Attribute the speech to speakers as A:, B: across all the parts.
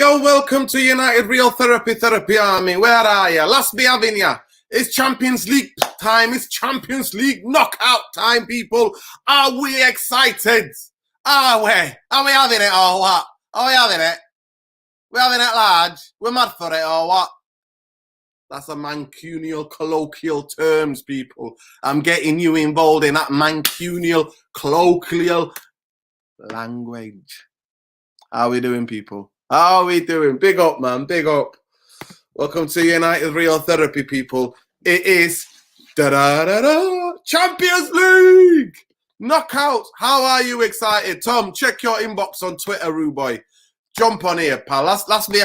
A: Yo, welcome to United Real Therapy Army. Where are you? Last be having ya. It's Champions League time. It's Champions League knockout time, people. Are we excited? Are we? Are we having it or what? Are we having it? We're having it large. We're mad for it or what? That's a mancunial colloquial terms, people. I'm getting you involved in that mancunial colloquial language. How are we doing, people? How are we doing? Big up, man. Big up. Welcome to United Real Therapy, people. It is Champions League knockout. How are you excited? Tom, check your inbox on Twitter, Ruboy. Jump on here, pal. Last me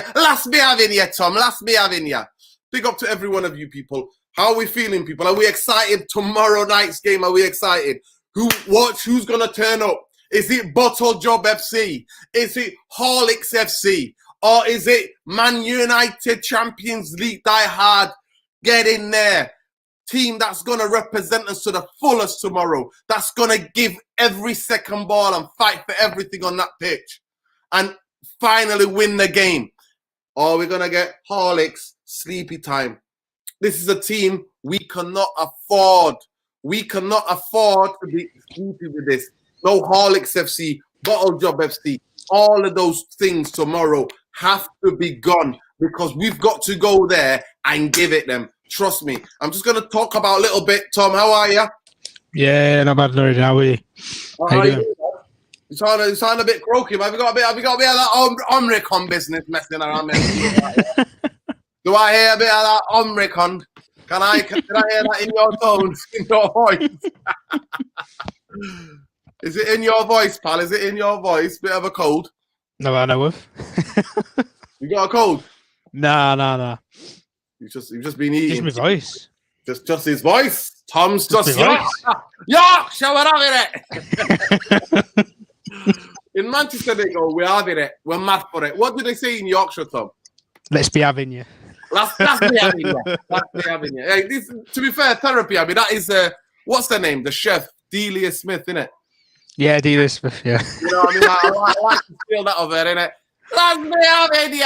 A: having you, Tom. Last me having you. Big up to every one of you, people. How are we feeling, people? Are we excited? Tomorrow night's game, are we excited? Who's going to turn up? Is it Bottle Job FC? Is it Horlicks FC? Or is it Man United Champions League die hard? Get in there. Team that's going to represent us to the fullest tomorrow. That's going to give every second ball and fight for everything on that pitch. And finally win the game. Or we're going to get Horlicks sleepy time. This is a team we cannot afford. We cannot afford to be sleepy with this. No Horlicks FC, Bottle Job FC, all of those things tomorrow have to be gone because we've got to go there and give it them. Trust me. I'm just going to talk about a little bit. Tom, how are you?
B: Yeah, not bad, Lord. How are you? How you doing?
A: You sound a bit croaky. Have you got a bit of that Omricon business messing around me? Do I hear a bit of that Omricon? Can I hear that in your tones, in your voice? Is it in your voice, pal? Is it in your voice? Bit of a cold?
B: No, I know of.
A: You got a cold?
B: Nah.
A: You've just been eating.
B: Just my voice.
A: Just his voice. Tom's just
B: Yorkshire,
A: we're having it. In Manchester, they go, we're having it. We're mad for it. What do they say in Yorkshire, Tom?
B: Let's be having you.
A: Last be having you. Last be having you. Hey, this, to be fair, therapy. I mean, that is what's the name? The chef, Delia Smith, innit?
B: Yeah, Delia Smith. Yeah.
A: You know what I mean? I like to steal that of her, innit? Last be having you.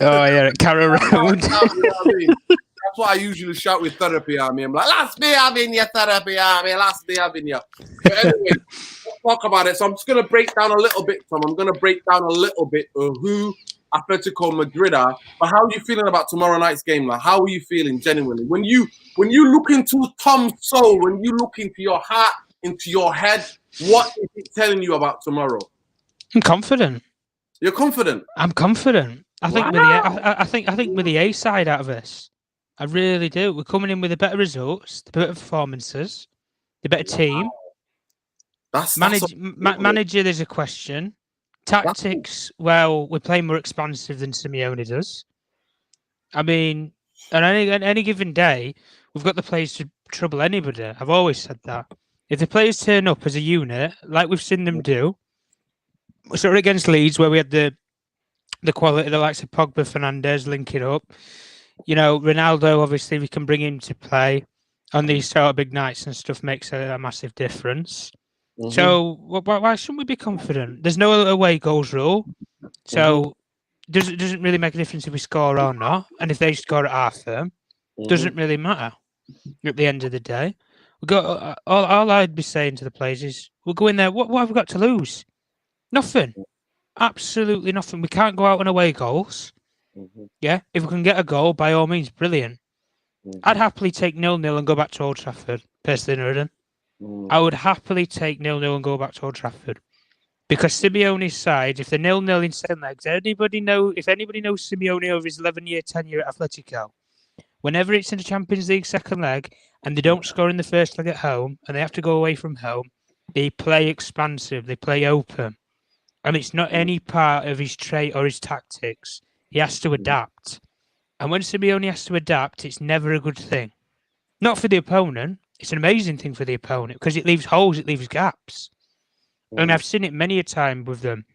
B: Oh yeah, carry around.
A: You know what I mean? That's what I usually shout with therapy army. I'm like, last be having you, therapy army. Last be having you. But anyway, let's talk about it. So I'm just going to break down a little bit, Tom. I'm going to break down a little bit of who Atletico Madrid are. But how are you feeling about tomorrow night's game? Like, how are you feeling genuinely? When you look into Tom's soul, when you look into your heart, into your head, what is it telling you about tomorrow?
B: I'm confident.
A: You're confident?
B: I'm confident. I think with the A side out of this, I really do. We're coming in with the better results, the better performances, the better team. Manager, there's a question. Tactics, well, we're playing more expansive than Simeone does. I mean, on any given day, we've got the players to trouble anybody. I've always said that. If the players turn up as a unit, like we've seen them do, sort of against Leeds, where we had the quality, the likes of Pogba, Fernandes linking up. You know, Ronaldo, obviously, we can bring him to play on these sort of big nights and stuff, makes a massive difference. Mm-hmm. So why shouldn't we be confident? There's no away goals rule, so it doesn't really make a difference if we score or not. And if they score at half term, doesn't really matter at the end of the day. We got all I'd be saying to the players is we'll go in there. What have we got to lose? Nothing. Absolutely nothing. We can't go out on away goals. Yeah, if we can get a goal, by all means, brilliant. I'd happily take 0-0 and go back to Old Trafford, personally, Nurden. I would happily take 0-0 and go back to Old Trafford. Because Simeone's side, if they're 0-0 in second legs, if anybody knows Simeone over his 11-year tenure at Atletico, whenever it's in the Champions League second leg and they don't score in the first leg at home and they have to go away from home, they play expansive, they play open. And it's not any part of his trait or his tactics. He has to adapt. And when Simeone has to adapt, it's never a good thing. Not for the opponent. It's an amazing thing for the opponent because it leaves holes, it leaves gaps. And I've seen it many a time with them.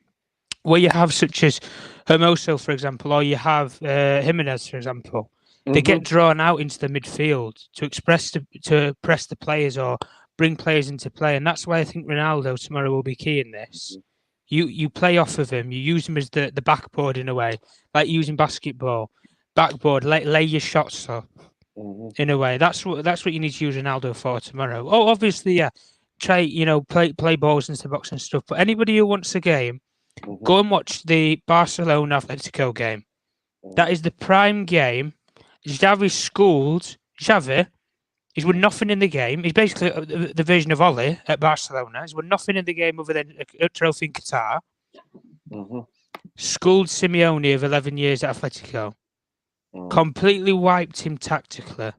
B: Where you have such as Hermoso, for example, or you have Jimenez, for example. They get drawn out into the midfield to press the players or bring players into play. And that's why I think Ronaldo tomorrow will be key in this. You play off of him. You use him as the backboard in a way, like using basketball. Backboard, lay your shots up in a way. That's what you need to use Ronaldo for tomorrow. Oh, obviously, yeah. Try, play balls into the box and stuff. But anybody who wants a game, go and watch the Barcelona Atletico game. That is the prime game. Xavi's schooled. Xavi, he's won nothing in the game. He's basically the version of Oli at Barcelona. He's won nothing in the game other than a trophy in Qatar. Schooled Simeone of 11 years at Atletico. Completely wiped him tactically.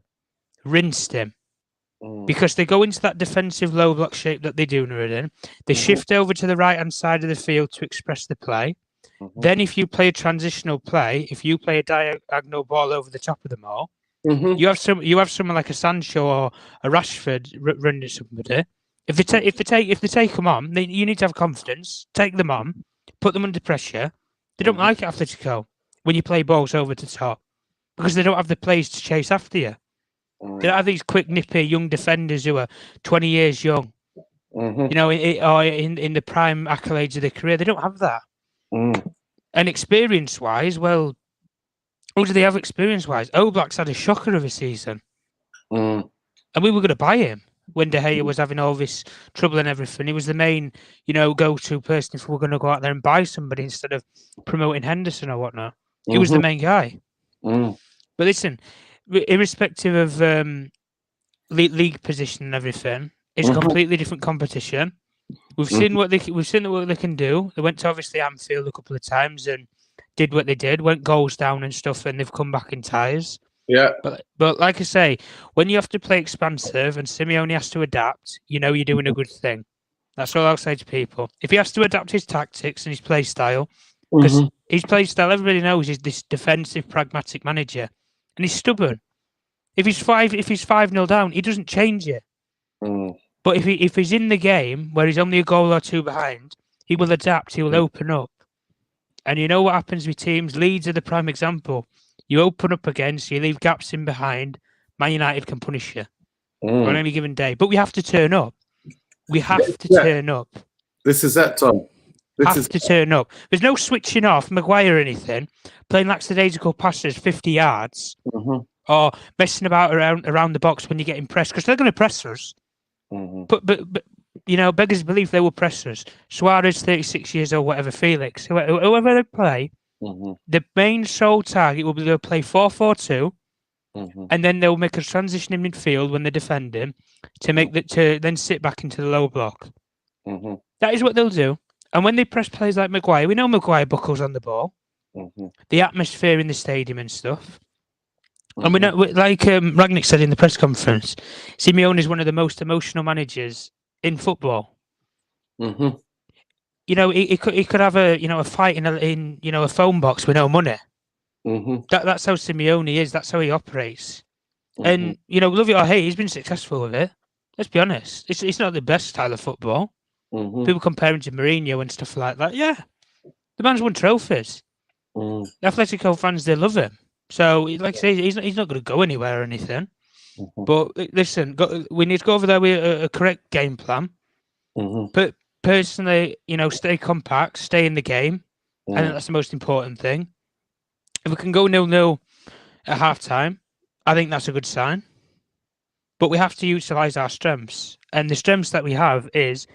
B: Rinsed him. Because they go into that defensive low block shape that they do in. They shift over to the right-hand side of the field to express the play. Then if you play a transitional play, if you play a diagonal ball over the top of them all, you have someone like a Sancho or a Rashford running at somebody. If they take them on, you need to have confidence. Take them on, put them under pressure. They don't like it, Atletico, when you play balls over the top, because they don't have the players to chase after you. They don't have these quick, nippy young defenders who are 20 years young. Or in the prime accolades of their career. They don't have that. And experience-wise, well, who do they have experience-wise? Oblak's had a shocker of a season. And we were going to buy him when De Gea was having all this trouble and everything. He was the main, go-to person if we were going to go out there and buy somebody instead of promoting Henderson or whatnot. He was the main guy. But listen, irrespective of league position and everything, it's a completely different competition. We've seen what they can do. They went to obviously Anfield a couple of times and did what they did, went goals down and stuff, and they've come back in ties.
A: Yeah.
B: But like I say, when you have to play expansive and Simeone has to adapt, you're doing a good thing. That's all I'll say to people. If he has to adapt his tactics and his play style, because his play style, everybody knows, is this defensive, pragmatic manager, and he's stubborn. If he's 5-0 down, he doesn't change it. But if he's in the game where he's only a goal or two behind, he will adapt. He will open up. And you know what happens with teams? Leeds are the prime example. You open up again, so you leave gaps in behind. Man United can punish you on any given day. But we have to turn up. We have to turn up.
A: This is it, Tom.
B: Turn up. There's no switching off Maguire or anything, playing lackadaisical passes 50 yards, or messing about around the box when you're getting pressed, because they're going to press us. But beggars believe they will press us. Suarez, 36 years old, whatever, Felix, whoever they play, the main sole target will be they'll play 4-4-2, and then they'll make a transition in midfield when they're defending to then sit back into the low block. That is what they'll do. And when they press players like Maguire, we know Maguire buckles on the ball. The atmosphere in the stadium and stuff. And we know, like Ragnick said in the press conference, Simeone is one of the most emotional managers in football. He could have a fight in a phone box with no money. That's how Simeone is. That's how he operates. And love it or hate, he's been successful with it. Let's be honest. It's not the best style of football. People compare him to Mourinho and stuff like that. Yeah, the man's won trophies. The Atletico fans, they love him. So, like I say, he's not going to go anywhere or anything. But listen, we need to go over there with a correct game plan. But personally, stay compact, stay in the game. I think that's the most important thing. If we can go 0-0 at half-time, I think that's a good sign. But we have to utilise our strengths. And the strengths that we have is,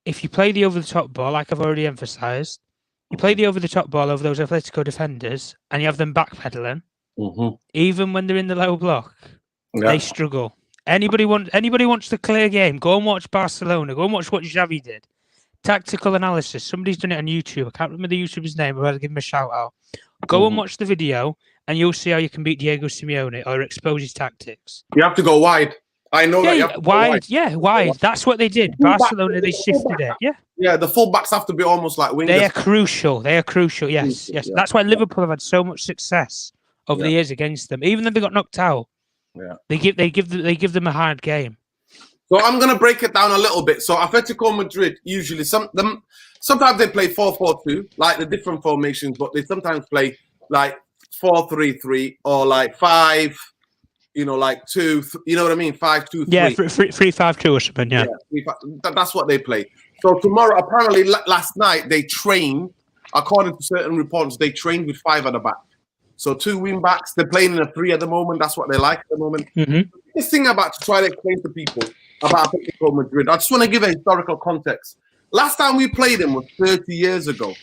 B: if you play the over-the-top ball, like I've already emphasised, you play the over-the-top ball over those Atletico defenders, and you have them backpedaling, even when they're in the low block, they struggle. Anybody wants the clear game, go and watch Barcelona. Go and watch what Xavi did. Tactical analysis. Somebody's done it on YouTube. I can't remember the YouTuber's name, but I'll give him a shout-out. Go and watch the video, and you'll see how you can beat Diego Simeone or expose his tactics.
A: You have to go wide. I know that. You have to
B: wide. Yeah, wide. That's what they did. Barcelona, they shifted it. Yeah.
A: Yeah, the fullbacks have to be almost like wingers.
B: They are crucial. Yes. Yeah. That's why Liverpool have had so much success over the years against them. Even though they got knocked out, they give them a hard game.
A: So I'm going to break it down a little bit. So Atletico Madrid, usually sometimes they play 4-4-2, like the different formations, but they sometimes play like 4-3-3 or like 5, like 2, you know what I mean? 5-2-3.
B: Yeah, 3-5-2 or something, yeah.
A: That's what they play. So tomorrow, apparently last night, they trained, according to certain reports, they trained with 5 at the back. So 2 wing backs. They're playing in a 3 at the moment. That's what they like at the moment. This thing about to try to explain to people about Atletico Madrid, I just want to give a historical context. Last time we played them was 30 years ago.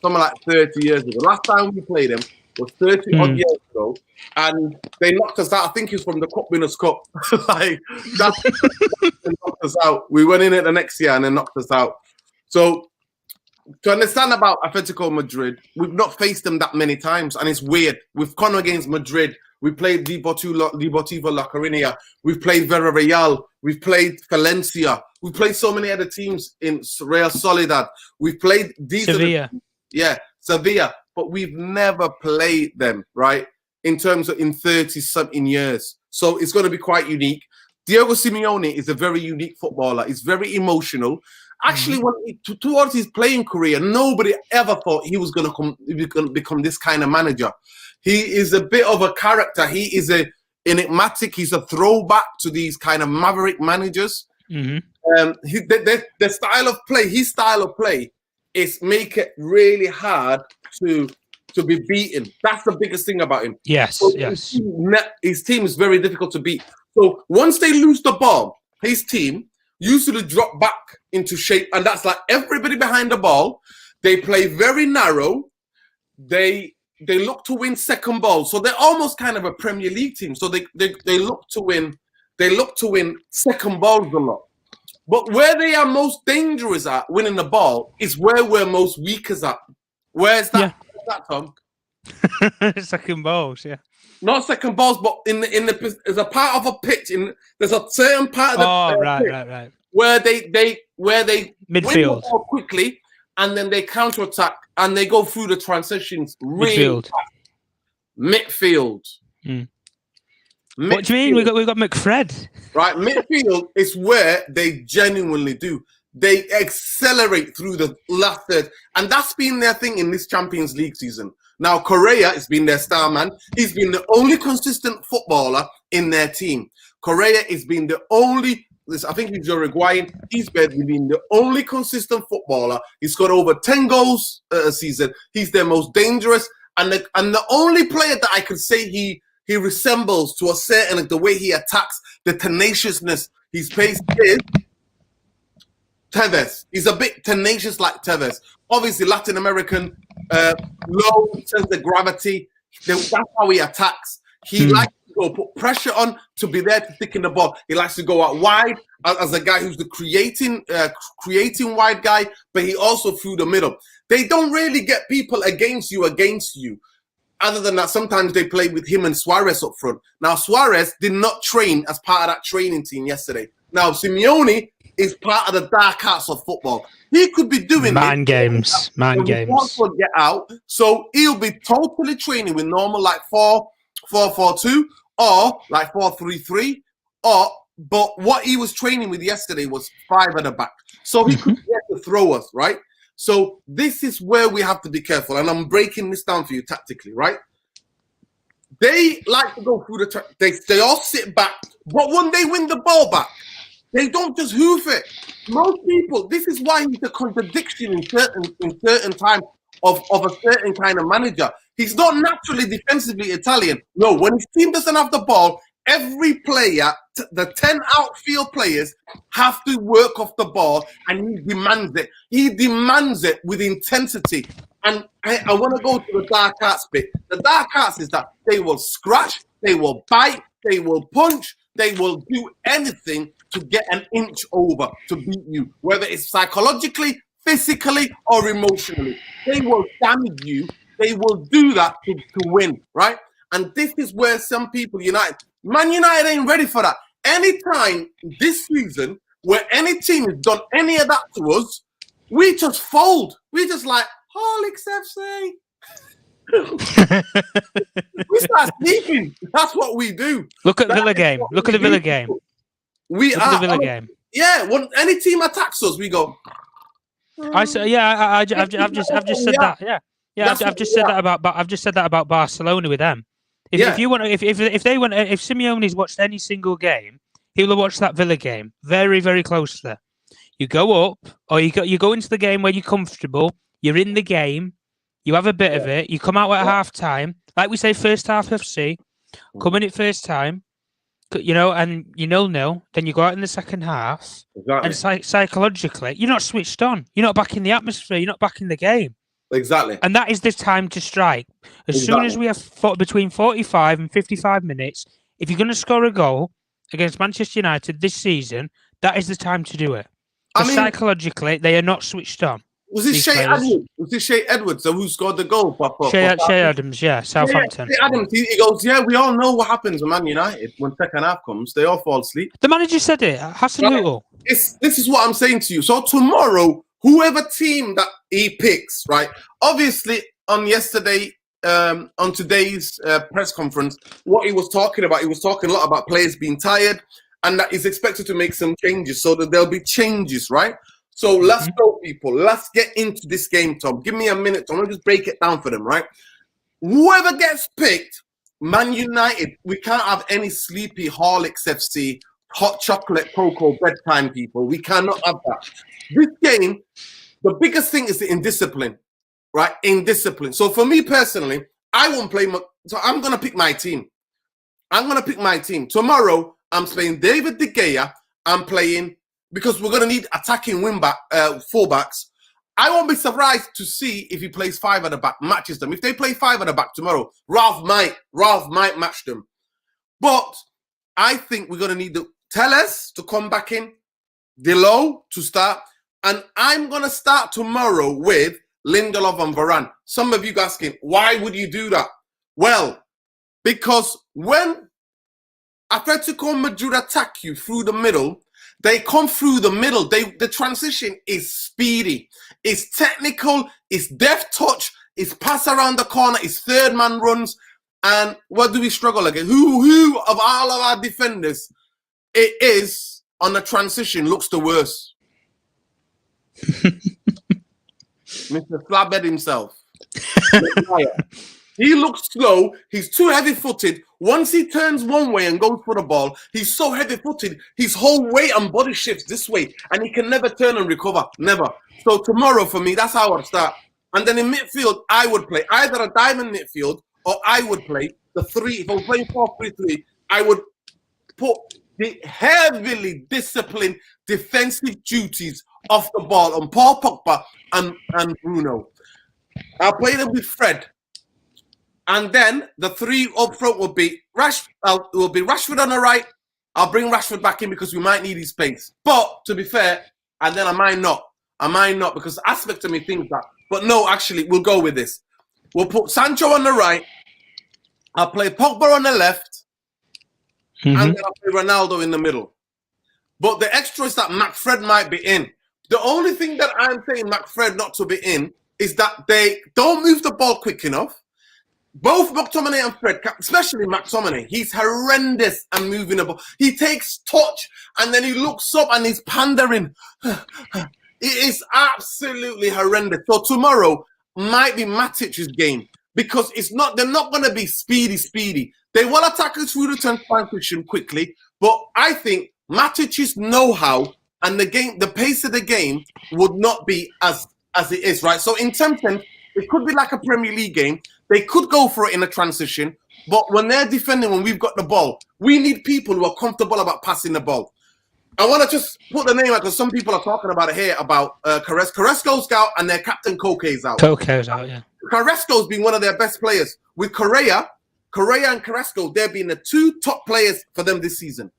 A: Something like 30 years ago. Last time we played them was 30 odd years ago. And they knocked us out. I think it's from the Cup Winners' Cup. Like, that's they knocked us out. We went in it the next year and they knocked us out. So, to understand about Atletico Madrid, we've not faced them that many times. And it's weird. We've gone against Madrid. We played Deportivo La Coruña. We've played Villarreal. We've played Valencia. We've played so many other teams in Real Sociedad. We've played
B: Sevilla.
A: Sevilla. But we've never played them, right? In terms of in 30-something years. So it's going to be quite unique. Diego Simeone is a very unique footballer. He's very emotional. Actually, towards his playing career, nobody ever thought he was going to become this kind of manager. He is a bit of a character. He is enigmatic. He's a throwback to these kind of maverick managers. The style of play, his style of play, is make it really hard to be beaten. That's the biggest thing about him.
B: Yes,
A: so
B: yes.
A: His team is very difficult to beat. So once they lose the ball, his team usually drop back into shape, and that's like everybody behind the ball. They play very narrow. They look to win second ball, so they're almost kind of a Premier League team. So they look to win. They look to win second balls a lot. But where they are most dangerous at winning the ball is where we're most weakest at. Where's that?
B: Yeah.
A: Where's that, Tom?
B: Second balls, yeah.
A: Not second balls, but in the there's a part of a pitch. There's a certain part of the
B: right.
A: Where they
B: Midfield.
A: win the ball quickly, and then they counter attack and they go through the transitions really fast. Midfield.
B: What do you mean? We got McFred.
A: Right, midfield is where they genuinely do. They accelerate through the last third, and that's been their thing in this Champions League season. Now, Correa has been their star man. He's been the only consistent footballer in their team. Correa has been the only, I think he's Uruguayan. He's been the only consistent footballer. He's got over 10 goals a season. He's their most dangerous. And the only player that I could say he resembles to a certain, like the way he attacks, the tenaciousness he's faced is Tevez. He's a bit tenacious like Tevez. Obviously, Latin American, low sense of gravity. That's how he attacks. He likes to go put pressure on to be there to stick in the ball. He likes to go out wide as a guy who's the creating wide guy, but he also through the middle. They don't really get people against you. Other than that, sometimes they play with him and Suarez up front. Now, Suarez did not train as part of that training team yesterday. Now, Simeone is part of the dark arts of football. He could be doing
B: man games.
A: Will get out, so he'll be totally training with normal like 4-4-2 or like 4-3-3. But what he was training with yesterday was 5 at the back, so he could get the throwers right. So this is where we have to be careful, and I'm breaking this down for you tactically, right? They like to go through they all sit back, but when they win the ball back, they don't just hoof it. Most people, this is why he's a contradiction in certain time of a certain kind of manager. He's not naturally defensively Italian. No, when his team doesn't have the ball, every player, the 10 outfield players, have to work off the ball, and he demands it. He demands it with intensity. And I want to go to the dark arts bit. The dark arts is that they will scratch, they will bite, they will punch, they will do anything to get an inch over to beat you, whether it's psychologically, physically, or emotionally. They will damage you. They will do that to win, right? And this is where some people, Man United ain't ready for that. Anytime this season where any team has done any of that to us, we just fold. We just like, Horlicks FC. We start sleeping. That's what we do.
B: Look at the Villa game. Look at the Villa game.
A: Look at the Villa game. Yeah, when any team attacks us, we go.
B: I've just said that. Yeah, I've just said that about Barcelona with them. If Simeone's watched any single game, he will have watched that Villa game very, very closely. You go up, or you go into the game where you're comfortable. You're in the game. You have a bit of it. You come out at half time, like we say, first half FC. Come in at first time, and you 0-0. Then you go out in the second half, and psychologically, you're not switched on. You're not back in the atmosphere. You're not back in the game.
A: Exactly.
B: And that is the time to strike. As soon as we have between 45 and 55 minutes, if you're going to score a goal against Manchester United this season, that is the time to do it. Psychologically, they are not switched on.
A: Was it Shea Edwards? Was it Shea Edwards who scored the goal?
B: Shea Adams, yeah, Southampton.
A: Shea Adams, he goes, yeah, we all know what happens with Man United when second half comes. They all fall asleep.
B: The manager said it. Hassan Hutel.
A: This is what I'm saying to you. So tomorrow, whoever team that he picks, right? Obviously, on today's press conference, what he was talking about, he was talking a lot about players being tired and that he's expected to make some changes, so that there'll be changes, right? So let's go, people. Let's get into this game, Tom. Give me a minute, Tom. I'll just break it down for them, right? Whoever gets picked, Man United, we can't have any sleepy Horlicks FC, hot chocolate, cocoa, bedtime people. We cannot have that. This game, the biggest thing is the indiscipline, right? Indiscipline. So for me personally, I won't play. So I'm going to pick my team. Tomorrow, I'm playing David De Gea. I'm playing, because we're going to need attacking fullbacks. I won't be surprised to see if he plays 5 at the back, matches them. If they play 5 at the back tomorrow, Ralph might match them. But I think we're going to need the Telles to come back in, Delo to start, and I'm going to start tomorrow with Lindelof and Varane. Some of you asking, why would you do that? Well, because when Atletico Madrid attack you through the middle, they come through the middle. The transition is speedy. It's technical. It's deft touch. It's pass around the corner. It's third man runs. And what do we struggle again? Who of all of our defenders it is on the transition looks the worst? Mr. Slabhead himself. He looks slow. He's too heavy-footed. Once he turns one way and goes for the ball, he's so heavy-footed, his whole weight and body shifts this way, and he can never turn and recover. Never. So tomorrow, for me, that's how I'd start. And then in midfield, I would play either a diamond midfield or I would play the 3. If I was playing 4-3-3, I would put the heavily disciplined defensive duties off the ball on Paul Pogba and Bruno. I'll play them with Fred. And then the 3 up front will be Rashford on the right. I'll bring Rashford back in because we might need his space. But to be fair, and then I might not because the aspect of me thinks that. But no, actually, we'll go with this. We'll put Sancho on the right. I'll play Pogba on the left. And then I'll play Ronaldo in the middle. But the extra is that McFred might be in. The only thing that I'm saying McFred not to be in is that they don't move the ball quick enough. Both McTominay and Fred, especially McTominay, he's horrendous at moving the ball. He takes touch and then he looks up and he's pandering. It is absolutely horrendous. So tomorrow might be Matic's game because they're not going to be speedy. They will attack us through the transition quickly, but I think Matic's know-how and the pace of the game would not be as it is, right? So in some sense, it could be like a Premier League game. They could go for it in a transition, but when they're defending, when we've got the ball, we need people who are comfortable about passing the ball. I want to just put the name out because some people are talking about it here about Carrasco. Carrasco's out and their captain Koke's out.
B: Koke's out, yeah.
A: Carrasco's been one of their best players. With Correa and Carrasco, they've been the 2 top players for them this season.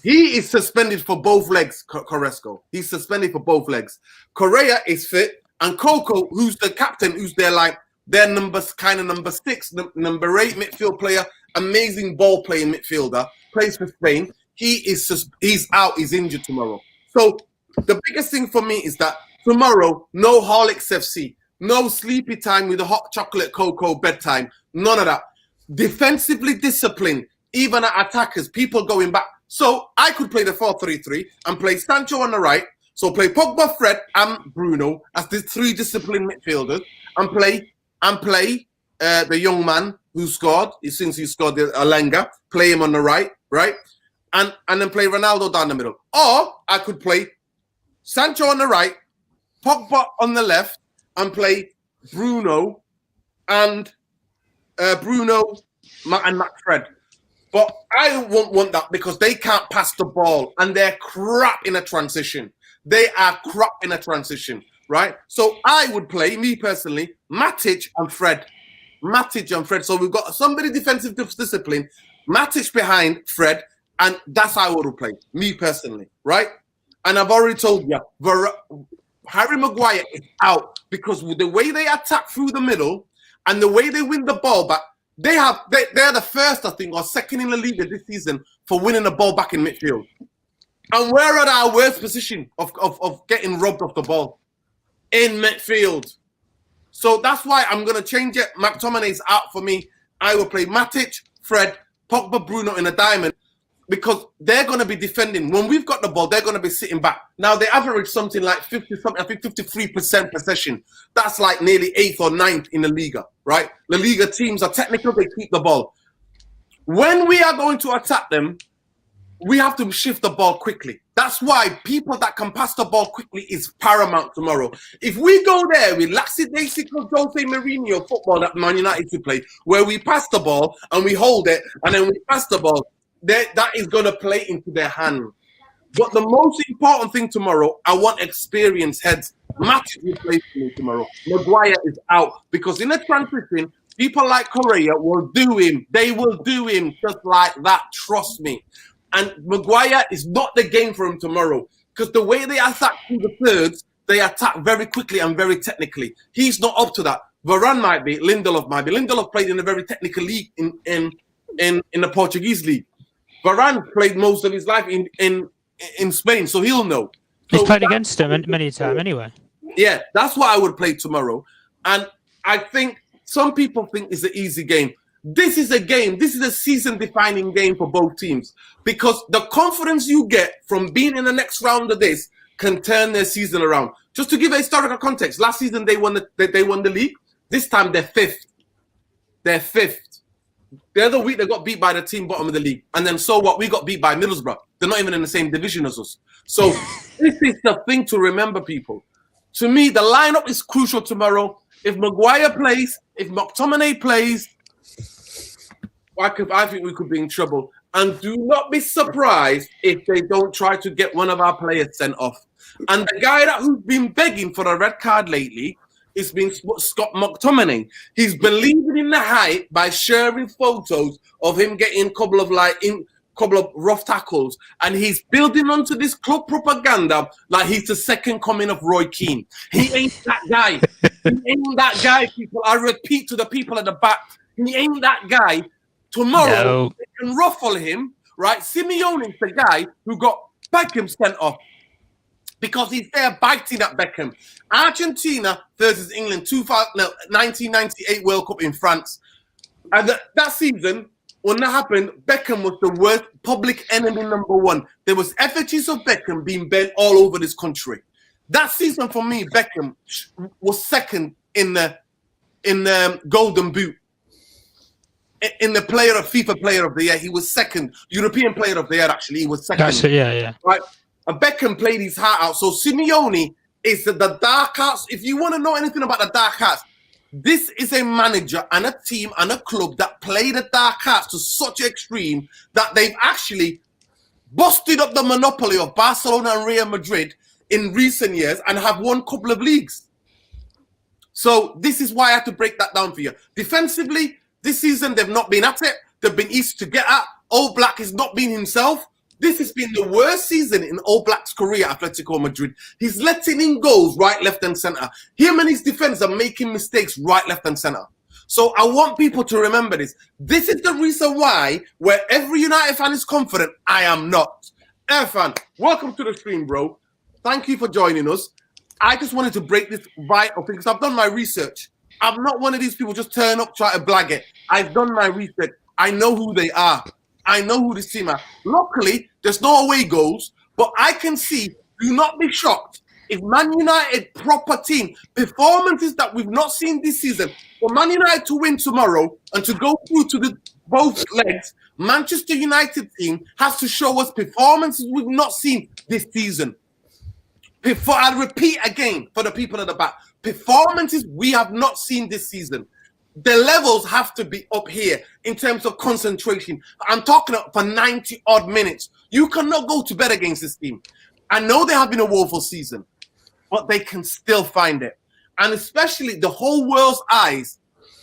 A: He is suspended for both legs, Carrasco. He's suspended for both legs. Correa is fit, and Coco, who's the captain, who's their number 6, number 8 midfield player, amazing ball playing midfielder, plays for Spain. He's out, he's injured tomorrow. So the biggest thing for me is that tomorrow, no Horlicks FC, no sleepy time with the hot chocolate cocoa bedtime, none of that. Defensively disciplined, even at attackers, people going back. So I could play the 4-3-3 and play Sancho on the right. So play Pogba, Fred, and Bruno as the 3 disciplined midfielders, and play the young man who scored. Since he scored the Alenga, play him on the right, and then play Ronaldo down the middle. Or I could play Sancho on the right, Pogba on the left, and play Bruno and Matt Fred. But I won't want that because they can't pass the ball and they're crap in a transition. They are crap in a transition, right? So I would play, me personally, Matic and Fred. So we've got somebody defensive discipline, Matic behind Fred, and that's how I would play, me personally, right? And I've already told you, Harry Maguire is out because with the way they attack through the middle and the way they win the ball back, they're the first, I think, or second in the league this season for winning the ball back in midfield. And we're at our worst position of getting robbed of the ball in midfield. So that's why I'm going to change it. McTominay's out for me. I will play Matic, Fred, Pogba, Bruno in a diamond because they're going to be defending. When we've got the ball, they're going to be sitting back. Now, they average something like 53% possession. That's like nearly 8th or 9th in the Liga, right? The Liga teams are technical. They keep the ball. When we are going to attack them, we have to shift the ball quickly. That's why people that can pass the ball quickly is paramount tomorrow. If we go there with lackadaisical Jose Mourinho football that Man United to play, where we pass the ball and we hold it and then we pass the ball, that is going to play into their hand. But the most important thing tomorrow, I want experienced heads. Matic will play for me tomorrow. Maguire is out because in a transition, people like Correa will do him. They will do him just like that. Trust me. And Maguire is not the game for him tomorrow because the way they attack through the thirds, they attack very quickly and very technically. He's not up to that. Varane might be, Lindelof might be. Lindelof played in a very technical league in the Portuguese league. Varane played most of his life in Spain, so he'll know.
B: He's played against him many a time anyway.
A: Yeah, that's what I would play tomorrow. And I think some people think it's an easy game. This is a game. This is a season-defining game for both teams because the confidence you get from being in the next round of this can turn their season around. Just to give a historical context, last season they won the league. This time they're fifth. The other week they got beat by the team bottom of the league, and then so what? We got beat by Middlesbrough. They're not even in the same division as us. So this is the thing to remember, people. To me, the lineup is crucial tomorrow. If Maguire plays, if McTominay plays, I think we could be in trouble. And do not be surprised if they don't try to get one of our players sent off. And the guy who's been begging for a red card lately is been Scott McTominay. He's believing in the hype by sharing photos of him getting a couple of rough tackles, and he's building onto this club propaganda like he's the second coming of Roy Keane. He ain't that guy. He ain't that guy, people. I repeat to the people at the back, he ain't that guy. Tomorrow, they can ruffle him, right? Simeone's the guy who got Beckham sent off because he's there biting at Beckham. Argentina versus England, 1998 World Cup in France. And that season, when that happened, Beckham was the worst public enemy number one. There was effigies of Beckham being bent all over this country. That season, for me, Beckham was second in the Golden Boot. In the FIFA Player of the Year, he was second. European Player of the Year, actually, he was second.
B: That's it, yeah.
A: Right? And Beckham played his heart out. So Simeone is the dark arts. If you want to know anything about the dark arts, this is a manager and a team and a club that play the dark arts to such an extreme that they've actually busted up the monopoly of Barcelona and Real Madrid in recent years and have won a couple of leagues. So this is why I had to break that down for you. Defensively, this season, they've not been at it. They've been easy to get at. Old Black has not been himself. This has been the worst season in Old Black's career at Atletico Madrid. He's letting in goals right, left, and centre. Him and his defence are making mistakes right, left, and centre. So I want people to remember this. This is the reason why, where every United fan is confident, I am not. Irfan, welcome to the stream, bro. Thank you for joining us. I just wanted to break this vital thing because I've done my research. I'm not one of these people just turn up, try to blag it. I've done my research. I know who they are. I know who this team are. Luckily, there's no away goals, but I can see, do not be shocked, if Man United proper team, performances that we've not seen this season, for Man United to win tomorrow and to go through to both legs, Manchester United team has to show us performances we've not seen this season. I'll repeat again for the people at the back. Performances we have not seen this season. The levels have to be up here in terms of concentration. I'm talking for 90 odd minutes. You cannot go to bed against this team. I know they have been a woeful season, but they can still find it. And especially the whole world's eyes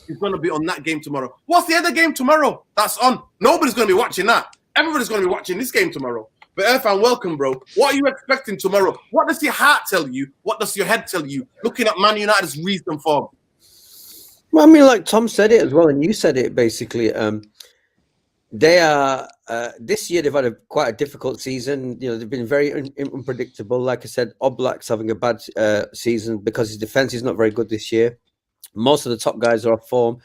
A: is going to be on that game tomorrow. What's the other game tomorrow? That's on. Nobody's going to be watching that. Everybody's going to be watching this game tomorrow. But Irfan, welcome, bro. What are you expecting tomorrow? What does your heart tell you? What does your head tell you? Looking at Man United's recent form.
C: Well, I mean, like Tom said it as well, and you said it basically. They are this year. They've had quite a difficult season. You know, they've been very unpredictable. Like I said, Oblak's having a bad season because his defense is not very good this year. Most of the top guys are off form.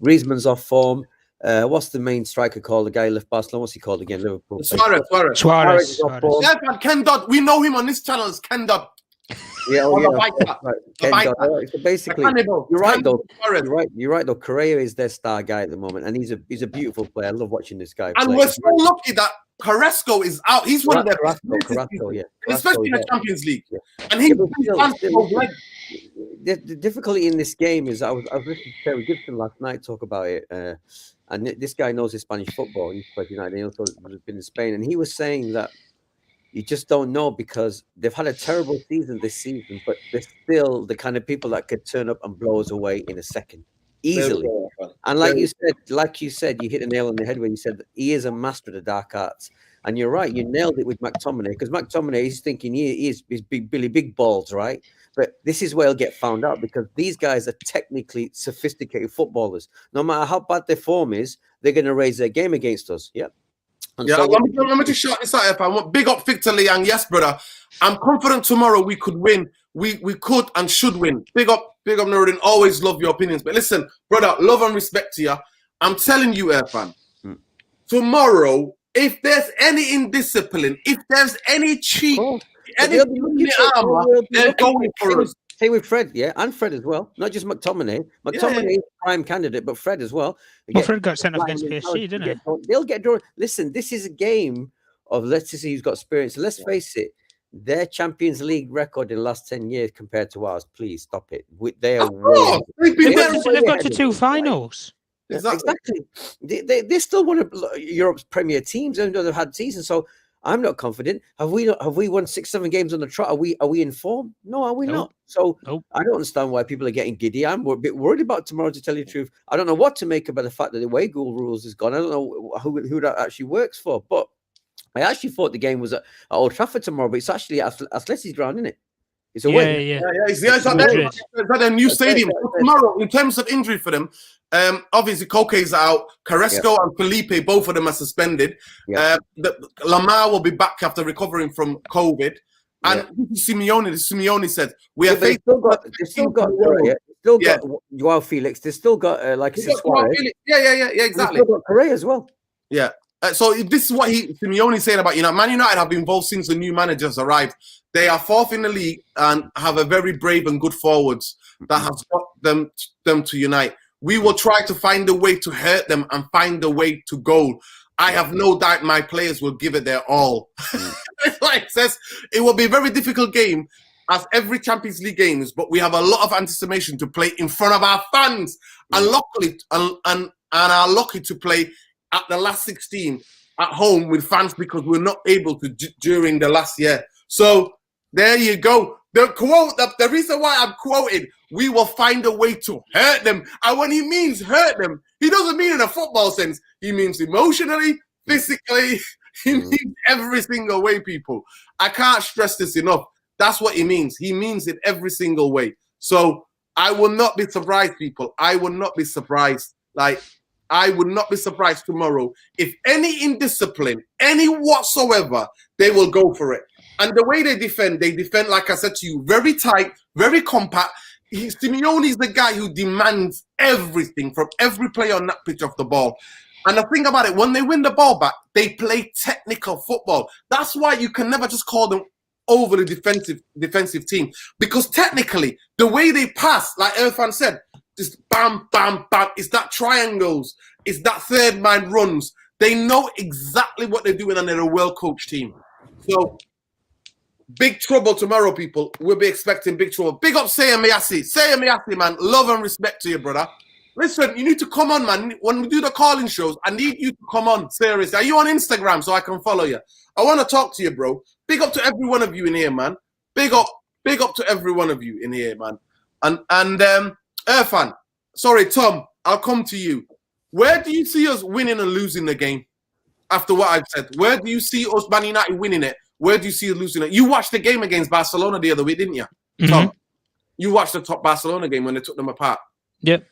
C: Griezmann's off form. What's the main striker called? The guy who left Barcelona. What's he called again? Liverpool.
B: Suarez.
A: Yeah, Ken Dodd. We know him on this channel as Ken Dodd.
C: Yeah,
A: Right.
C: So basically, you're right though. You're right though. Correa is their star guy at the moment, and he's a beautiful player. I love watching this guy play.
A: And we're so lucky that Carrasco is out. He's one of their
C: Carrasco,
A: especially in the Champions League.
C: Yeah.
A: And he's
C: the difficulty in this game is I was listening to Terry Gibson last night talk about it, and this guy knows his Spanish football. He's played United. He also has been in Spain, and he was saying that you just don't know because they've had a terrible season this season, but they're still the kind of people that could turn up and blow us away in a second, easily. And like you said, you hit the nail on the head when you said that he is a master of the dark arts. And you're right, you nailed it with McTominay, because McTominay is thinking he's big Billy Big Balls, right? But this is where he'll get found out because these guys are technically sophisticated footballers. No matter how bad their form is, they're going to raise their game against us. Yep. And
A: yeah,
C: so
A: let me just shout this out. If I want big up Victor Liang, yes, brother. I'm confident tomorrow we could win. We could and should win. Big up, Nuruddin. Always love your opinions. But listen, brother, love and respect to you. I'm telling you, Irfan, tomorrow, if there's any indiscipline, if there's any cheat, they're going for us.
C: Same with Fred, yeah, and Fred as well. Not just McTominay. McTominay is a prime candidate, but Fred as well.
B: Well, Fred got sent off against PSG, didn't he?
C: They'll get drawn. Listen, this is a game of let's see who's got experience. Let's face it, their Champions League record in the last 10 years compared to ours. Please stop it. They are
B: they've got to two finals.
C: Exactly. They still one of Europe's premier teams, even though they've had seasons. So I'm not confident. Have we won 6-7 games on the trot? Are we in form? No, are we not? So I don't understand why people are getting giddy. I'm a bit worried about tomorrow, to tell you the truth. I don't know what to make about the fact that the away goal rules is gone. I don't know who that actually works for. But I actually thought the game was at Old Trafford tomorrow, but it's actually at Atletico's ground, isn't it? It's away.
B: Yeah.
A: It's at a new stadium. Tomorrow, in terms of injury for them, obviously Koke's out. Carrasco and Felipe, both of them are suspended. Lamar will be back after recovering from COVID. And Simeone said, we are facing.
C: They've still got Joao Felix. They've still got like Suarez.
A: Yeah, exactly.
C: They've still got Correa as well.
A: Yeah. So this is what Simeone saying about Man United have been involved since the new managers arrived. They are fourth in the league and have a very brave and good forwards that has got them to unite. We will try to find a way to hurt them and find a way to goal. I have no doubt my players will give it their all. Like says, it will be a very difficult game, as every Champions League game is, but we have a lot of anticipation to play in front of our fans, and luckily, and are lucky to play at the last 16 at home with fans because we're not able to during the last year. So there you go. The quote, the reason why I'm quoting, we will find a way to hurt them. And when he means hurt them, he doesn't mean in a football sense. He means emotionally, physically. He means every single way, people. I can't stress this enough. That's what he means. He means it every single way. So I will not be surprised, people. I will not be surprised. I would not be surprised tomorrow if any indiscipline, any whatsoever, they will go for it. And the way they defend, like I said to you, very tight, very compact. Simeone is the guy who demands everything from every player on that pitch of the ball. And the thing about it, when they win the ball back, they play technical football. That's why you can never just call them overly defensive team. Because technically, the way they pass, like Irfan said, just bam, bam, bam. It's that triangles. It's that third man runs. They know exactly what they're doing and they're a well-coached team. So Big trouble tomorrow, people. We'll be expecting big trouble. Big up Sayem Miyasi. Sayem Miyasi, man. Love and respect to you, brother. Listen, you need to come on, man. When we do the calling shows, I need you to come on. Seriously. Are you on Instagram so I can follow you? I want to talk to you, bro. Big up to every one of you in here, man. Big up to every one of you in here, man. And Irfan, sorry, Tom, I'll come to you. Where do you see us winning and losing the game? After what I've said, where do you see us, Man United, winning it? Where do you see us losing it? You watched the game against Barcelona the other week, didn't you, Tom? You watched the top Barcelona game when they took them apart.
B: Yep.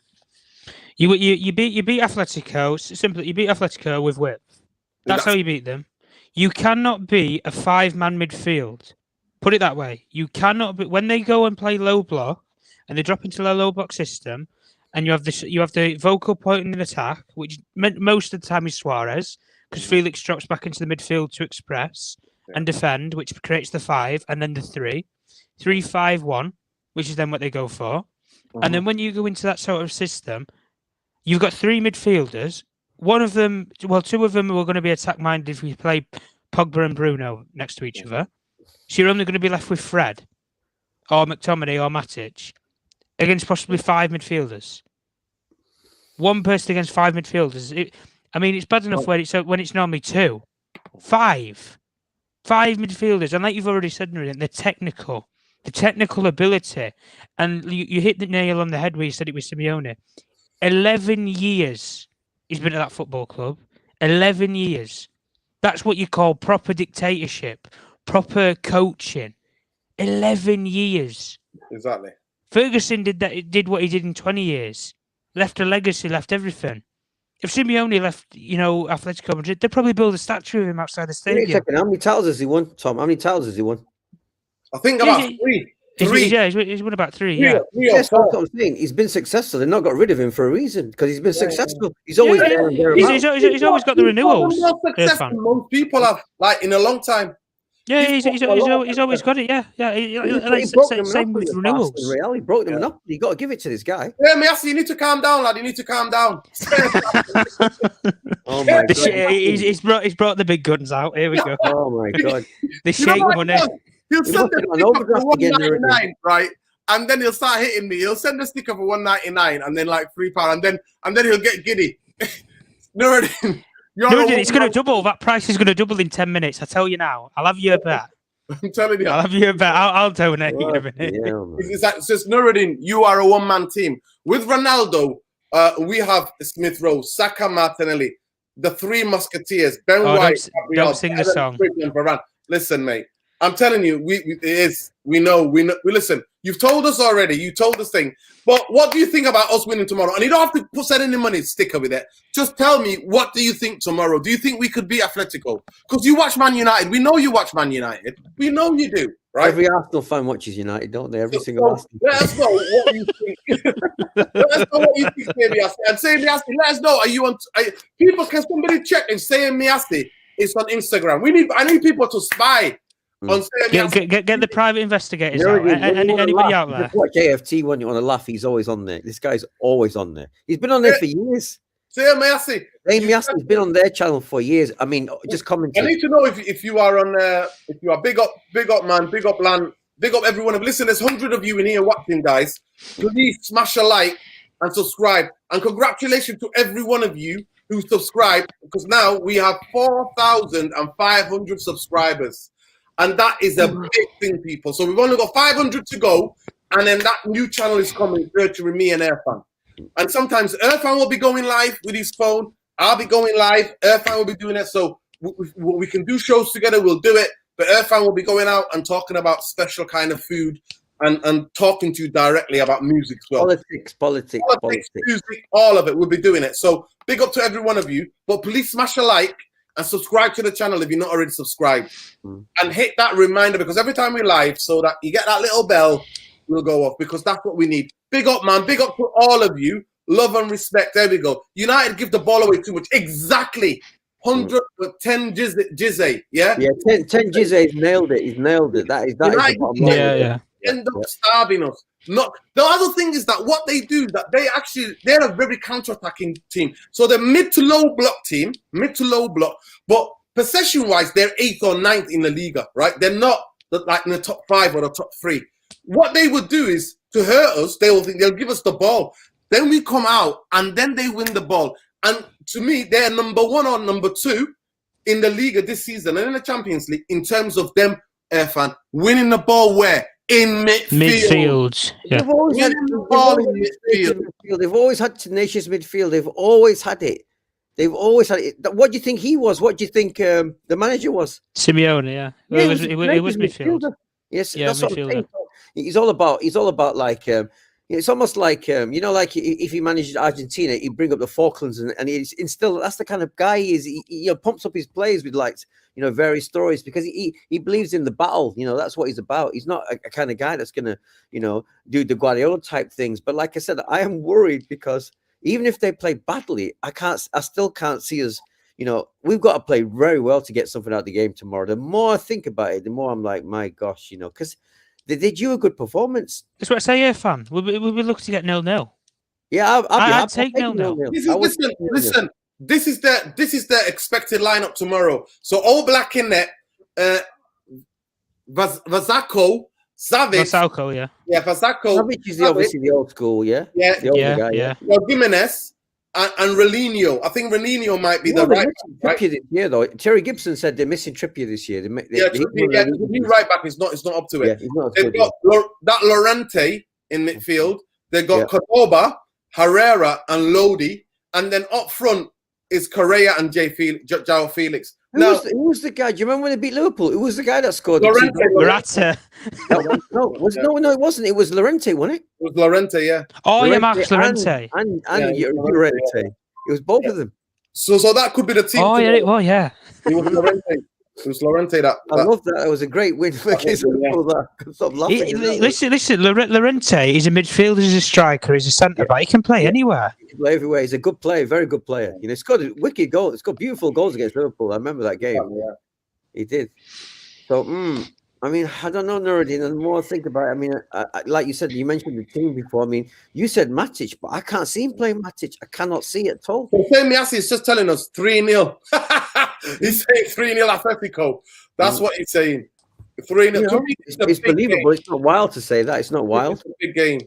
B: You beat Atletico. Simply, you beat Atletico with width. That's how you beat them. You cannot be a 5-man midfield. Put it that way. You cannot be when they go and play low block and they drop into a low block system, and you have the vocal point in attack, which most of the time is Suarez, because Felix drops back into the midfield to express and defend, which creates the 5, and then the 3-5-1, which is then what they go for. And then when you go into that sort of system, you've got 3 midfielders. One of them, well, 2 of them are going to be attack-minded if we play Pogba and Bruno next to each other. So you're only going to be left with Fred or McTominay or Matic against possibly 5 midfielders. One person against 5 midfielders. It's bad enough when it's normally 2. 5 midfielders. And like you've already said, the technical ability. And you hit the nail on the head where you said it was Simeone. 11 years he's been at that football club. 11 years. That's what you call proper dictatorship, proper coaching. 11 years.
A: Exactly.
B: Ferguson did what he did in 20 years. Left a legacy, left everything. If Simeone left, Atletico Madrid, they'd probably build a statue of him outside the stadium.
C: How many titles has he won, Tom? How many titles has he won?
A: I think about 3.
B: He's won about 3. Yeah.
C: That's what I'm saying. He's been successful. They've not got rid of him for a reason because he's been successful. He's always there and there.
B: He's always got the renewals.
A: More successful than most people have, in a long time.
B: Yeah, he's always got it. Yeah. Same with renewals.
C: He broke the monopoly. You got to give it to this guy.
A: Yeah, Miyasi, you need to calm down, lad. You need to calm down.
C: Oh my God!
B: He's brought the big guns out. Here we go.
C: Oh my God!
B: The shake money.
A: He'll send the sticker for $1.99, right? And then he'll start hitting me. He'll send the sticker for $1.99 and then like £3, and then he'll get giddy. Nuruddin,
B: it's going to double. That price is going to double in 10 minutes. I tell you now. I'll have you a bet.
A: I'm telling you.
B: I'll have you a bet. I'll donate in a minute.
A: It says, Nuruddin, you are a one-man team. With Ronaldo, we have Smith Rowe, Saka, Martinelli, the 3 Musketeers, Ben White.
B: Don't sing the song.
A: Listen, mate. I'm telling you, we know. Listen, you've told us already. You told us thing. But what do you think about us winning tomorrow? And you don't have to send any money sticker with it. Just tell me, what do you think tomorrow? Do you think we could beat Atletico? Because you watch Man United. We know you watch Man United. We know you do, right?
C: Every Arsenal fan watches United, don't they? Every single Arsenal.
A: Let us know what you think. Let us know what you think, Miyasi. And say Miyasi, let us know. People, can somebody check and say Miyasi is on Instagram? I need people to spy.
B: Get the private investigators out. Anybody out there?
C: Watch AFT when you want to laugh. He's always on there. This guy's always on there. He's been on there for years.
A: Miyasi.
C: Miyasi's been on their channel for years. I mean, just commenting.
A: I need to know if you are on there. If you are big up, man, big up, land, big up everyone. Listen, there's 100 of you in here watching, guys. Please smash a like and subscribe. And congratulations to every one of you who subscribed, because now we have 4,500 subscribers. And that is a big thing, people. So we've only got 500 to go. And then that new channel is coming, featuring me and Irfan. And sometimes Irfan will be going live with his phone. I'll be going live. Irfan will be doing it. So we can do shows together. We'll do it. But Irfan will be going out and talking about special kind of food and talking to you directly about music as well.
C: Politics,
A: music, all of it. We'll be doing it. So big up to every one of you. But please smash a like and subscribe to the channel if you're not already subscribed. And hit that reminder, because every time we live, so that you get that little bell will go off, because that's what we need. Big up, man. Big up to all of you. Love and respect. There we go. United give the ball away too much. Exactly. 110 Jizzy. Yeah?
C: Yeah, 10 Jizzy. He's nailed it. He's nailed it. That is the bottom line.
B: Yeah.
A: End up starving us. Not the other thing is that what they do, that they're a very counter-attacking team. So they're mid to low block, but possession-wise, they're 8th or 9th in the Liga, right? They're not like in the top 5 or the top 3. What they would do is to hurt us. They'll give us the ball. Then we come out and then they win the ball. And to me, they're number 1 or number 2 in the Liga this season and in the Champions League in terms of them, Irfan, winning the ball where? In midfield.
B: Yeah.
C: They've always had the ball in midfield. They've always had tenacious midfield. They've always had it. They've always had it. What do you think he was? What do you think the manager was?
B: Simeone, yeah. Well, it was midfield.
C: Yes,
B: yeah,
C: that's what I'm saying. He's all about like it's almost like like if he managed Argentina, he'd bring up the Falklands and he's instill. That's the kind of guy he is. He pumps up his players with like various stories because he believes in the battle. That's what he's about. He's not a kind of guy that's gonna do the Guardiola type things. But like I said, I am worried because even if they play badly, I still can't see us. We've got to play very well to get something out of the game tomorrow. The more I think about it, the more I'm like, my gosh, because they did you a good performance.
B: That's what I say, Irfan. We'll be looking to get 0-0.
C: Yeah,
B: I'd take 0-0.
A: Listen. This is the expected lineup tomorrow. So all black in there. Vasako, Savic.
B: Vasako, yeah.
A: Yeah, Vasako.
C: Savic is obviously the old school, yeah.
A: Yeah,
C: the older guy, yeah.
A: Jimenez and Relinho. I think Relinho might be the right back.
C: Trippier this year, though. Terry Gibson said they're missing Trippier this year.
A: The new right back is not up to it.
C: Yeah, he's not
A: They've got that Lorente in midfield. They've got Cordoba, Herrera, and Lodi, and then up front is Correa and João Felix.
C: Who was the guy? Do you remember when they beat Liverpool? Who was the guy that scored?
B: Morata.
C: No, it wasn't. It was Lorente, wasn't it?
A: It was Lorente, yeah.
B: Oh, yeah, Marcus Lorente.
C: And Lorente. It was both of them.
A: So that could be the team.
B: Oh, yeah, it was, yeah.
A: It was Lorente. It was Lorente that.
C: I love that. It was a great win for Liverpool. Stop laughing.
B: Listen, Lorente is a midfielder, he's a striker, he's a centre back. He can play anywhere.
C: He can play everywhere. He's a good player, very good player. He scored a wicked goal. He scored beautiful goals against Liverpool. I remember that game.
A: Yeah.
C: He did. So, I mean, I don't know, Nuruddin. And the more I think about it, I mean, like you said, you mentioned the team before. I mean, you said Matic, but I can't see him playing Matic. I cannot see it at all.
A: Miasi is just telling us 3-0. He's saying 3-0 Atletico. That's what he's saying. 3-0.
C: It's believable. Game. It's not wild to say that. It's not wild.
A: It's a big game.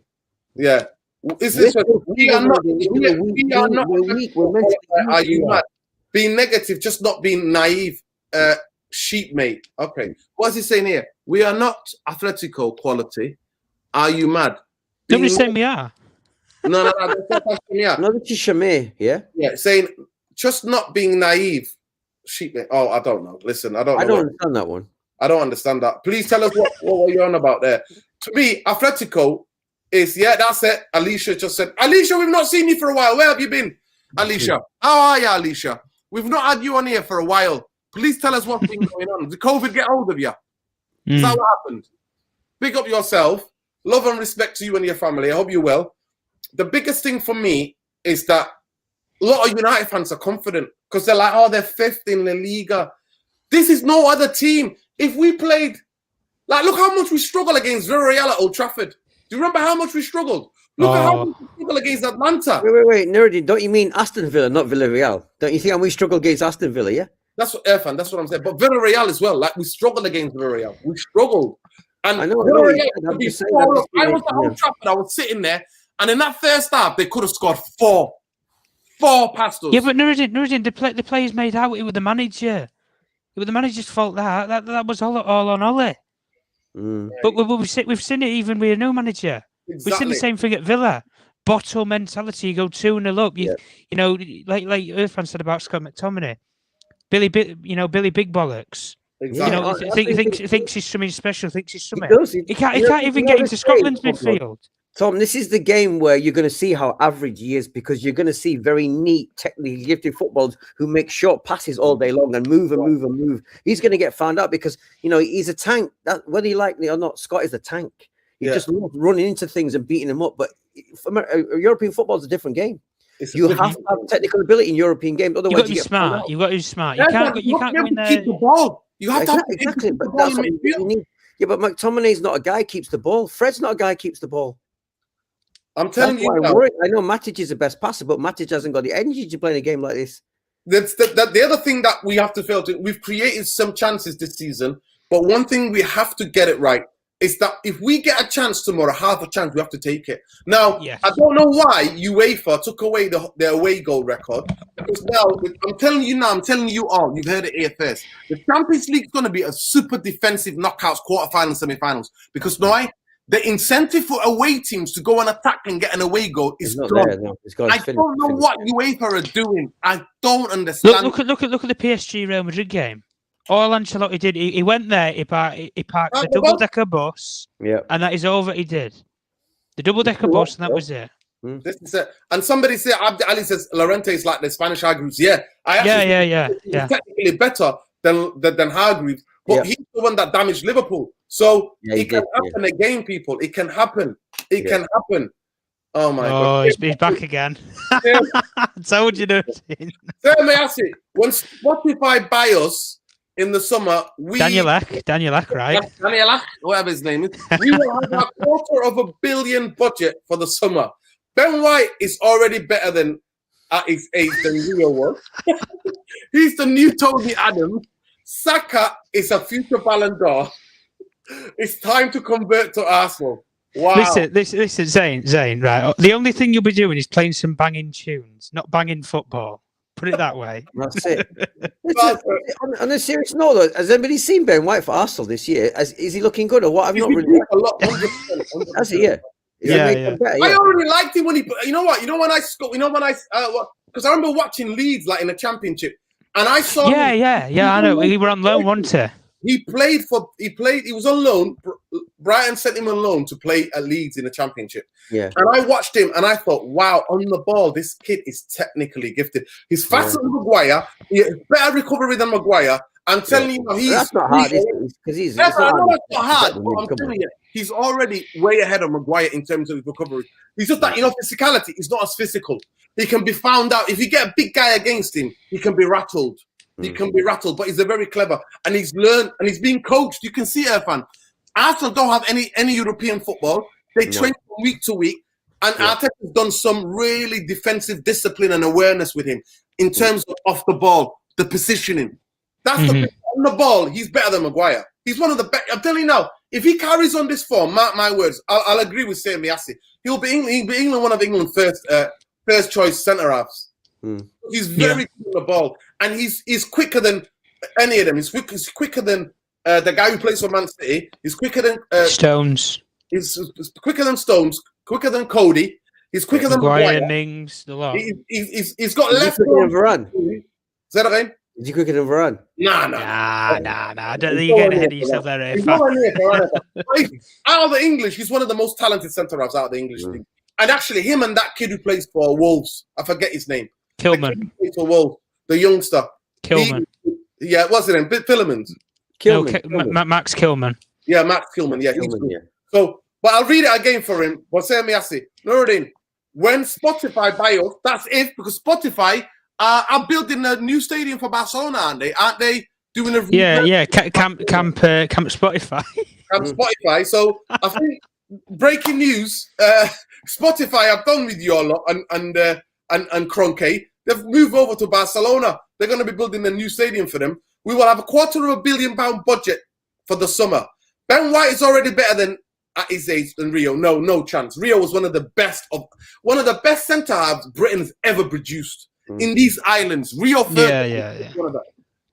A: Yeah. We are not. Are you mad? Being negative, just not being naive. Sheepmate. Okay. What is he saying here? We are not Atletico quality. Are you mad?
B: Nobody's saying we are.
A: No.
C: No, this is Shamir, yeah?
A: Yeah, saying just not being naive. Sheepmate. Oh, I don't know. Listen, I don't
C: understand that one.
A: I don't understand that. Please tell us what you're on about there. To me, Atletico is, that's it. Alicia just said, Alicia, we've not seen you for a while. Where have you been? Alicia. How are you, Alicia? We've not had you on here for a while. Please tell us what's been going on. Did COVID get hold of you? Is that what happened? Pick up yourself. Love and respect to you and your family. I hope you will. The biggest thing for me is that a lot of United fans are confident because they're like, they're 5th in La Liga. This is no other team. If we played, look how much we struggle against Villarreal at Old Trafford. Do you remember how much we struggled? Look at how much we struggle against Atlanta.
C: Wait, Nuruddin, don't you mean Aston Villa, not Villarreal? Don't you think how we struggle against Aston Villa, yeah?
A: That's what Irfan, that's what I'm saying. But Villarreal as well. We struggled against Villarreal. We struggled. And
C: I know.
A: Villarreal could be I was at Old Trafford. I was sitting there, and in that first half, they could have scored 4. 4 past us.
B: Yeah, but Nuruddin, the players made out it was the manager. It was the manager's fault. That was all on Ollie. But we've seen it even with a new manager. Exactly. We've seen the same thing at Villa. Bottle mentality. You go 2-0 up. You know, like Irfan said about Scott McTominay. Billy Big Bollocks.
A: Exactly.
B: You know, thinks he's something special. Thinks he's something. He can't even get into Scotland's midfield.
C: Tom, this is the game where you're going to see how average he is because you're going to see very neat, technically gifted footballers who make short passes all day long and move and move and move. He's going to get found out because, he's a tank. That, whether you like it or not, Scott is a tank. He just loves running into things and beating them up. But European football is a different game. You have to have technical ability in European games. Otherwise,
B: you've got to be smart. You can't go in there.
A: Keep the ball. You have to
C: exactly. But that's what you need. Yeah, but McTominay's not a guy who keeps the ball. Fred's not a guy who keeps the ball.
A: I'm telling you.
C: I know Matic is the best passer, but Matic hasn't got the energy to play in a game like this.
A: That's the other thing that we have to fail to. We've created some chances this season. But one thing we have to get it right is that if we get a chance tomorrow, half a chance, we have to take it. Now,
B: Yes.
A: I don't know why UEFA took away the away goal record. Because now, I'm telling you all, you've heard it here first. The Champions League is going to be a super defensive knockouts, quarterfinals, semi-finals. Because why? The incentive for away teams to go and attack and get an away goal is
C: not
A: gone.
C: there, no.
A: I don't know what UEFA are doing. I don't understand.
B: Look at the PSG Real Madrid game. All Ancelotti did, he went there, he parked the double-decker bus, and that is all that he did. The double-decker bus, and that was it.
A: This is it. And somebody said, Abdi Ali says, Llorente is like the Spanish Hargreaves. Yeah,
B: Yeah.
A: Technically better than Hargreaves, but he's the one that damaged Liverpool. So it can happen again, people. It can happen. It can happen. Oh my God!
B: He's back again. I told you to.
A: Let me ask you: when Spotify buy us in the summer,
B: Daniel Ek, right?
A: Daniel Ek, whatever his name is, we will have a $250 million budget for the summer. Ben White is already better than at his age than Rio was. He's the new Tony Adams. Saka is a future Ballon d'Or. It's time to convert to Arsenal. Wow.
B: Listen, Zane, right? The only thing you'll be doing is playing some banging tunes, not banging football. Put it that way.
C: That's it. On a serious note, though, has anybody seen Ben White for Arsenal this year? Is he looking good or what? I've not really.
A: A lot. 100%.
C: Has he? Yeah.
A: I already liked him when he. You know what? Because I remember watching Leeds like in the Championship, and I saw.
B: Yeah. I know. He were on loan, wasn't he?
A: He was on loan. Brighton sent him on loan to play at Leeds in the Championship.
C: Yeah.
A: And I watched him and I thought, wow, on the ball, this kid is technically gifted. He's faster than Maguire. He has better recovery than Maguire. I'm telling you,
C: that's not hard, is it? Because
A: I know that's not hard, but I'm telling you, he's already way ahead of Maguire in terms of his recovery. He's just that, physicality is not as physical. He can be found out. If you get a big guy against him, he can be rattled. He can be rattled, but he's a very clever, and he's learned, and he's being coached. You can see, Irfan, Arsenal don't have any European football. They train from week to week, and Arteta's done some really defensive discipline and awareness with him in terms of off the ball, the positioning. That's on the ball. He's better than Maguire. He's one of the best. I'm telling you now, if he carries on this form, mark my words, I'll agree with Sam Miassi. He'll be England, one of England's first choice centre halves. He's very good on the ball, and he's quicker than any of them. He's quicker than the guy who plays for Man City. He's quicker than
B: Stones.
A: He's quicker than Stones. Quicker than Cody. He's quicker than Maguire.
B: Mings, the lot.
A: He's got left.
C: Varane.
A: Is that again?
C: Is he quicker than Varane?
A: Nah.
B: I don't think you're getting ahead of yourself there.
A: Out of the English, he's one of the most talented centre halves out of the English league. And actually, him and that kid who plays for Wolves, I forget his name.
B: Kilman.
A: For Wolves, the youngster.
B: Kilman.
A: What's his name? Fillemans.
B: Max Kilman.
A: Yeah, Max Kilman. Yeah, So, but I'll read it again for him. What's Miassi? Nuruddin, when Spotify buy us, that's if, because Spotify are building a new stadium for Barcelona, aren't they? Aren't they doing a
B: Camp Spotify.
A: Camp Spotify. So I think breaking news: Spotify are done with your lot and Kroenke. They've moved over to Barcelona. They're going to be building a new stadium for them. We will have a £250 million budget for the summer. Ben White is already better than at his age than Rio. No chance. Rio was one of the best centre halves Britain's ever produced in these islands. Rio first. One of them.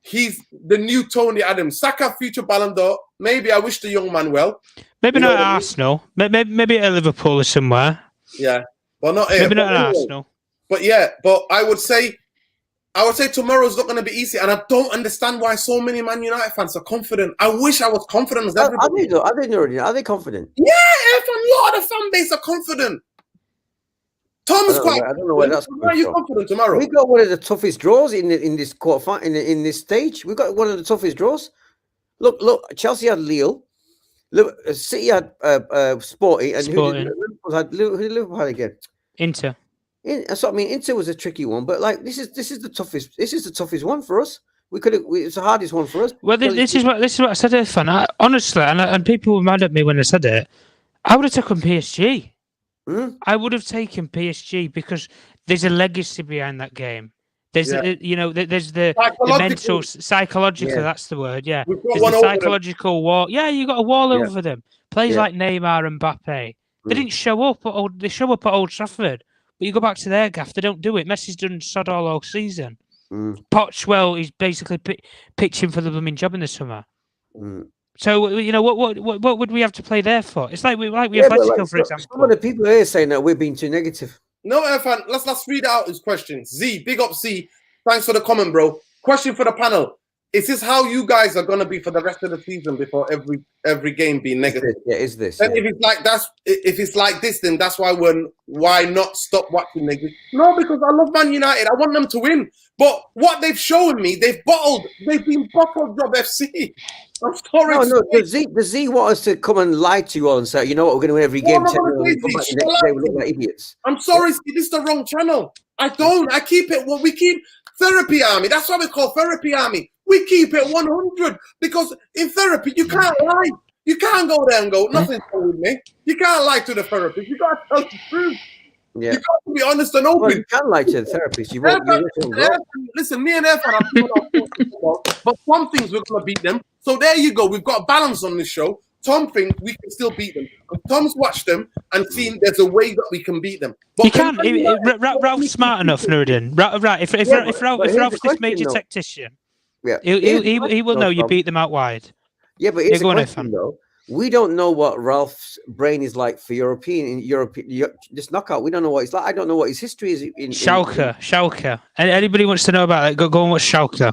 A: He's the new Tony Adams. Saka, future Ballon d'Or. Maybe I wish the young man well.
B: Maybe not at Arsenal. Maybe at Liverpool or somewhere.
A: Yeah, well, not here.
B: Maybe not at Arsenal.
A: But I would say tomorrow's not going to be easy, and I don't understand why so many Man United fans are confident. I wish I was confident as everybody.
C: Are they confident?
A: Yeah, a lot of fan base are confident. Tom's quite.
C: I don't know where that's
A: Why are you confident tomorrow?
C: We got one of the toughest draws in this quarter in this stage. We got one of the toughest draws. Look. Chelsea had Lille. City had Sporting, and Liverpool had again?
B: Inter.
C: So I mean, Inter was a tricky one, but like this is the toughest. This is the toughest one for us. It's the hardest one for us.
B: Well, this is what I said, Irfan. Honestly, and people were mad at me when I said it. I would have taken PSG. I would have taken PSG because there's a legacy behind that game. There's
A: Yeah.
B: there's the mental psychological.
C: Yeah.
B: That's the word. Yeah,
A: We've got
B: there's
A: one
B: the
A: over them.
B: psychological wall. Yeah, you got a wall
C: Yeah.
B: over them. Players
C: Yeah.
B: like Neymar and Mbappe, they didn't show up at They show up at Old Trafford, but you go back to their gaff, they don't do it. Messi's done sod all season. Pochwell is basically pitching for the blooming job in the summer. So what would we have to play there for? It's like we Atletico, for example.
C: Some of the people here saying that we're being too negative.
A: No, Irfan, let's read out his questions. Z, big up Z. Thanks for the comment, bro. Question for the panel. Is this how you guys are gonna be for the rest of the season before every game being negative?
C: Is this?
A: And if it's like this, then that's why not stop watching negative? No, because I love Man United. I want them to win. But what they've shown me, they've been bottled job FC. I'm sorry.
C: No, the Z want us to come and lie to you all and say, you know what, we're going to win every game. We look like idiots.
A: I'm sorry, this is the wrong channel. I keep it. Well, we keep Therapy Army. That's why we call Therapy Army. We keep it 100 because in therapy you can't lie. You can't go there and go, nothing's wrong with me. You can't lie to the therapist. You got to tell the truth.
C: Yeah.
A: You got to be honest and open.
C: Well, you can lie to the therapist.
A: Listen, me and Irfan but some things we're going to beat them. So there you go. We've got balance on this show. Tom thinks we can still beat them. Tom's watched them and seen there's a way that we can beat them. But
B: you can. Ralph's smart enough, Nuruddin. Right. If Ralph's this major tactician, he will know you beat them out wide.
C: Yeah, but here's the question, though. We don't know what Ralph's brain is like for European this knockout. We don't know what it's like. I don't know what his history is in
B: Schalke. Anybody wants to know about it? Go and watch Schalke.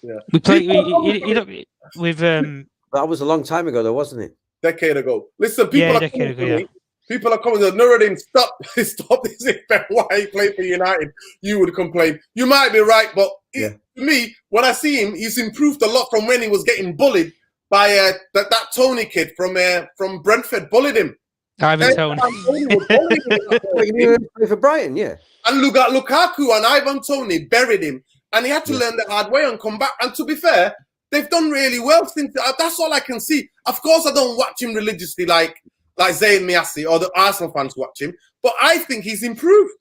A: Yeah.
B: We play with
C: that was a long time ago, though, wasn't it?
A: Decade ago. Listen, people are coming to me. People are coming to Nuruddin, stop this. If why he played for United, you would complain. You might be right, but to me, when I see him, he's improved a lot from when he was getting bullied by that Tony kid from Brentford bullied him.
B: Ivan Toney.
C: For Brighton, yeah.
A: And Lukaku and Ivan Toney buried him. And he had to learn the hard way and come back. And to be fair, they've done really well since. That's all I can see. Of course, I don't watch him religiously like Zayn Miassi or the Arsenal fans watch him. But I think he's improved.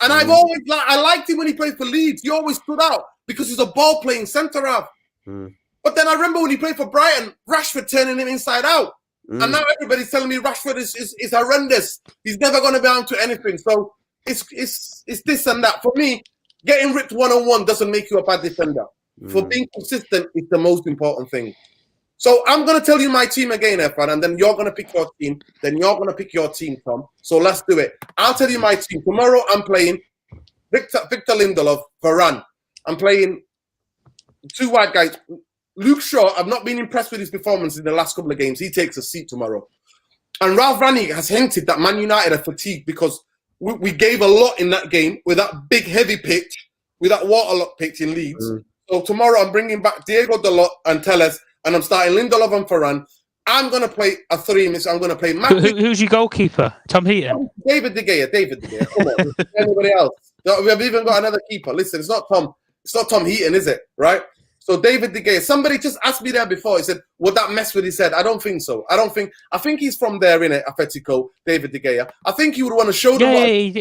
A: And I've always I liked him when he played for Leeds. He always stood out because he's a ball-playing centre-half. But then I remember when he played for Brighton, Rashford turning him inside out. And now everybody's telling me Rashford is horrendous. He's never going to be able to anything. So it's this and that. For me, getting ripped one-on-one doesn't make you a bad defender. For being consistent is the most important thing. So I'm going to tell you my team again, Irfan, and then you're going to pick your team. Then you're going to pick your team, Tom. So let's do it. I'll tell you my team. Tomorrow I'm playing Victor Lindelof, Varane. I'm playing two white guys. Luke Shaw, I've not been impressed with his performance in the last couple of games. He takes a seat tomorrow. And Ralph Rangnick has hinted that Man United are fatigued because we gave a lot in that game with that big, heavy pitch, with that waterlock pitch in Leeds. So tomorrow I'm bringing back Diego Dalot and Telles, and I'm starting Lindelof and Varane. I'm going to play a 3 minutes. I'm going to play
B: Who's your goalkeeper? Tom Heaton?
A: David De Gea. Come on. Anybody else? We have even got another keeper. Listen, it's not Tom Heaton, is it? Right? So David De Gea. Somebody just asked me there before. He said, would that mess with his head? I don't think so. I think he's from there, innit? Atletico, David De Gea. I think he would want to show them.
B: He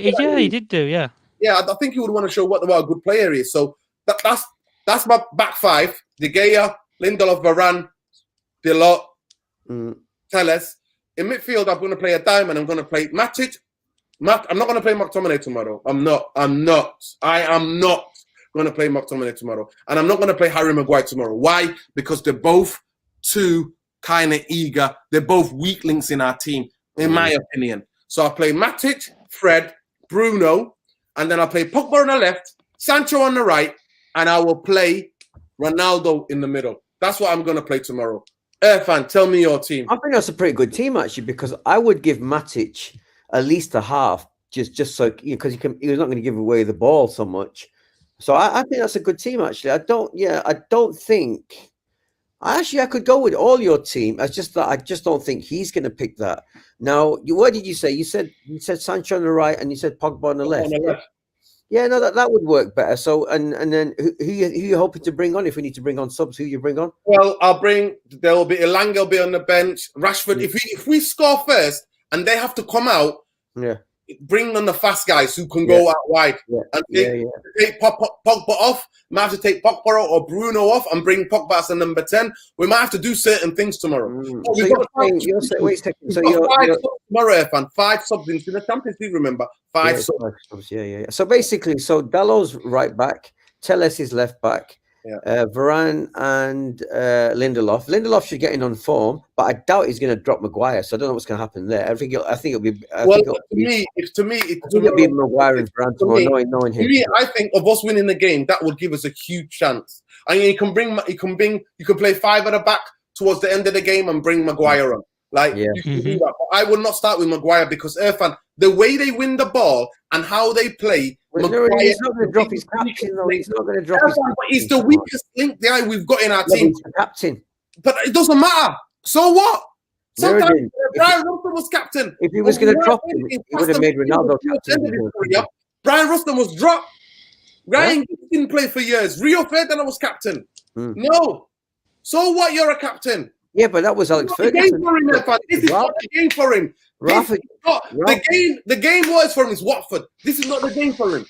B: did do. Yeah,
A: I think he would want to show what a good player he is. So that's my back five. De Gea, Lindelof, Varane, Dalot, Telles. In midfield, I'm going to play a diamond. I'm going to play Matic. I'm not going to play McTominay tomorrow. I am not going to play McTominay tomorrow. And I'm not going to play Harry Maguire tomorrow. Why? Because they're both too kind of eager. They're both weak links in our team, in my opinion. So I'll play Matic, Fred, Bruno, and then I'll play Pogba on the left, Sancho on the right, and I will play Ronaldo in the middle. That's what I'm going to play tomorrow. Irfan, tell me your team.
C: I think that's a pretty good team, actually, because I would give Matic at least a half, just so, because he was not going to give away the ball so much. So I think that's a good team, actually. I don't think. I could go with all your team. It's just that I just don't think he's going to pick that. Now, what did you say? You said Sancho on the right, and you said Pogba on the left. Yeah, no, that would work better. So, and then who you hoping to bring on if we need to bring on subs? Who you bring on?
A: Well, there will be Elanga will be on the bench. Rashford. If we score first and they have to come out, bring on the fast guys who can go out wide and take Pogba off. We might have to take Pogba or Bruno off and bring Pogba as a number 10. We might have to do certain things tomorrow.
C: So you're saying, wait a second. So you're
A: tomorrow, Irfan, 5 subs in the Champions League. Remember, 5 subs.
C: Yeah. So basically, Dallow's right back, Telles is left back. Varane and Lindelof. Lindelof should get in on form, but I doubt he's going to drop Maguire. So I don't know what's going to happen there. I think it'll be.
A: To me,
C: it'll be Maguire and Varane tomorrow. Knowing him.
A: To me, I think of us winning the game, that would give us a huge chance. And you can play 5 at the back towards the end of the game and bring Maguire on. You can do that. But I would not start with Maguire because Irfan, the way they win the ball and how they play. Maguire,
C: he's not going to drop his captain, though. He's not going to drop his captain.
A: But he's the weakest link there we've got in our team.
C: He's the captain.
A: But it doesn't matter. So what? Sometimes Brian Ruston was captain.
C: If he was going to drop him, he would have made Ronaldo captain.
A: Brian Ruston was dropped. Ryan didn't play for years. Rio Ferdinand was captain. No. So what? You're a captain.
C: Yeah, but that was Alex Ferguson.
A: This is not the game for him. The game was for him is Watford. This is not the game for him.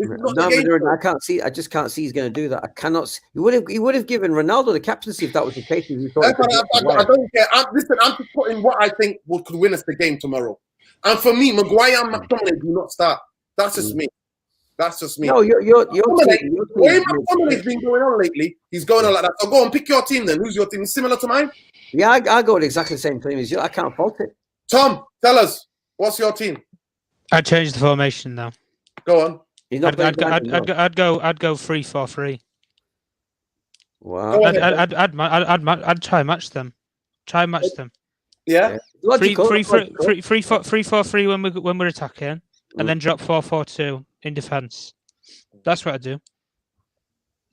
C: I can't see. I just can't see he's going to do that. I cannot. He would have given Ronaldo the captaincy if that was the case.
A: I don't care. I'm just putting what I think could win us the game tomorrow. And for me, Maguire and McTominay do not start. That's just me. No,
C: your
A: the way McTominay's been going on lately, he's going on like that. So go and pick your team then. Who's your team? Similar to mine?
C: Yeah, I go with exactly the same team as you. I can't fault it.
A: Tom, tell us, what's your team?
B: I'd change the formation now.
A: Go on.
B: I'd go 3-4-3.
C: Wow.
B: I'd try and match them.
A: Yeah.
B: 3-4-3 when we're attacking, and then drop 4-4-2 in defence. That's what I do.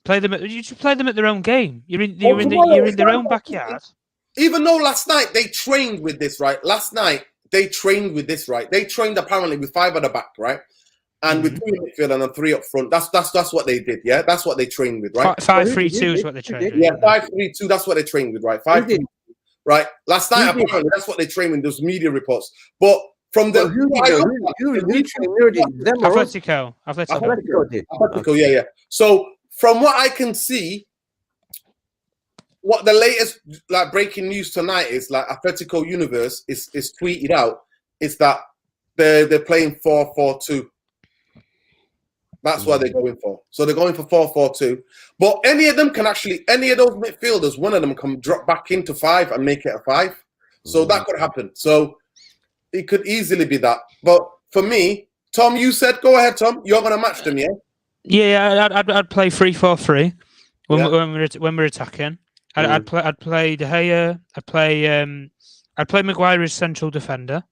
B: You should play them at their own game. You're in their own backyard.
A: Even though last night they trained with this, right? They trained apparently with 5 at the back, right? And with 2 in midfield and 3 up front. That's what they did, yeah? That's what they trained with, right?
B: 5-3-2 is what they trained with.
A: Yeah, 5-3-2, that's what they trained with, right? 5-3-2, right? Last night, apparently, that's what they trained with, those media reports. But from the... Atletico, yeah. So, from what I can see, what the latest breaking news tonight is Atletico Universe is tweeted out is that they're playing 4-4-2. That's what they're going for. So they're going for 4-4-2. But any of those midfielders, one of them can drop back into 5 and make it a 5. So that could happen. So it could easily be that. But for me, Tom, you said, go ahead, Tom. You're going to match them, yeah?
B: Yeah, I'd play 3-4-3 when we're attacking. I'd play De Gea. I'd play Maguire as central defender.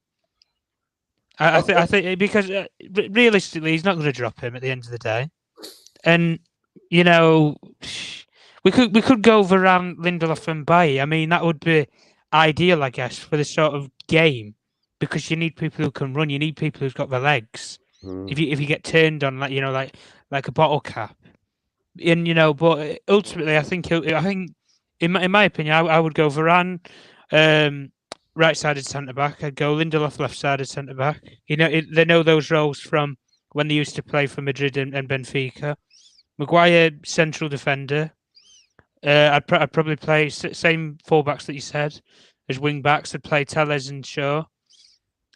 B: I think because realistically, he's not going to drop him at the end of the day. And we could go Varane, Lindelof, and Bailly. I mean, that would be ideal, I guess, for this sort of game because you need people who can run. You need people who've got the legs. If you get turned on, like a bottle cap, and but ultimately, I think in my opinion, I would go Varane, right-sided centre-back. I'd go Lindelof, left-sided centre-back. They know those roles from when they used to play for Madrid and Benfica. Maguire, central defender. I'd probably play same full-backs that you said as wing-backs. I'd play Telles and Shaw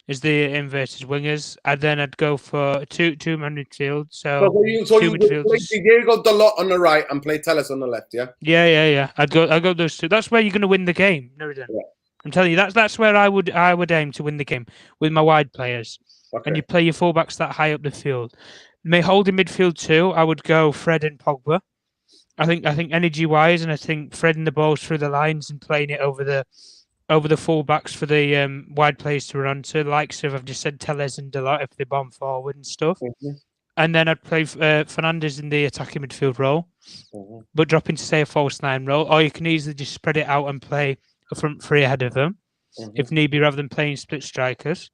B: as the inverted wingers. I'd go for two-man midfield. So you would play
A: Diego Dalot on the right and play Telles on the left, yeah?
B: Yeah. I'd go those two. That's where you're going to win the game. No, yeah. I'm telling you, that's where I would aim to win the game with my wide players. Okay. And you play your fullbacks that high up the field. May hold in midfield too. I would go Fred and Pogba. I think energy wise, and I think threading the balls through the lines and playing it over the fullbacks for the wide players to run to, likes of I've just said Telles and Dalot if they bomb forward and stuff. Mm-hmm. And then I'd play Fernandes in the attacking midfield role, but drop into say a false 9 role, or you can easily just spread it out and play a front 3 ahead of them, if need be, rather than playing split strikers.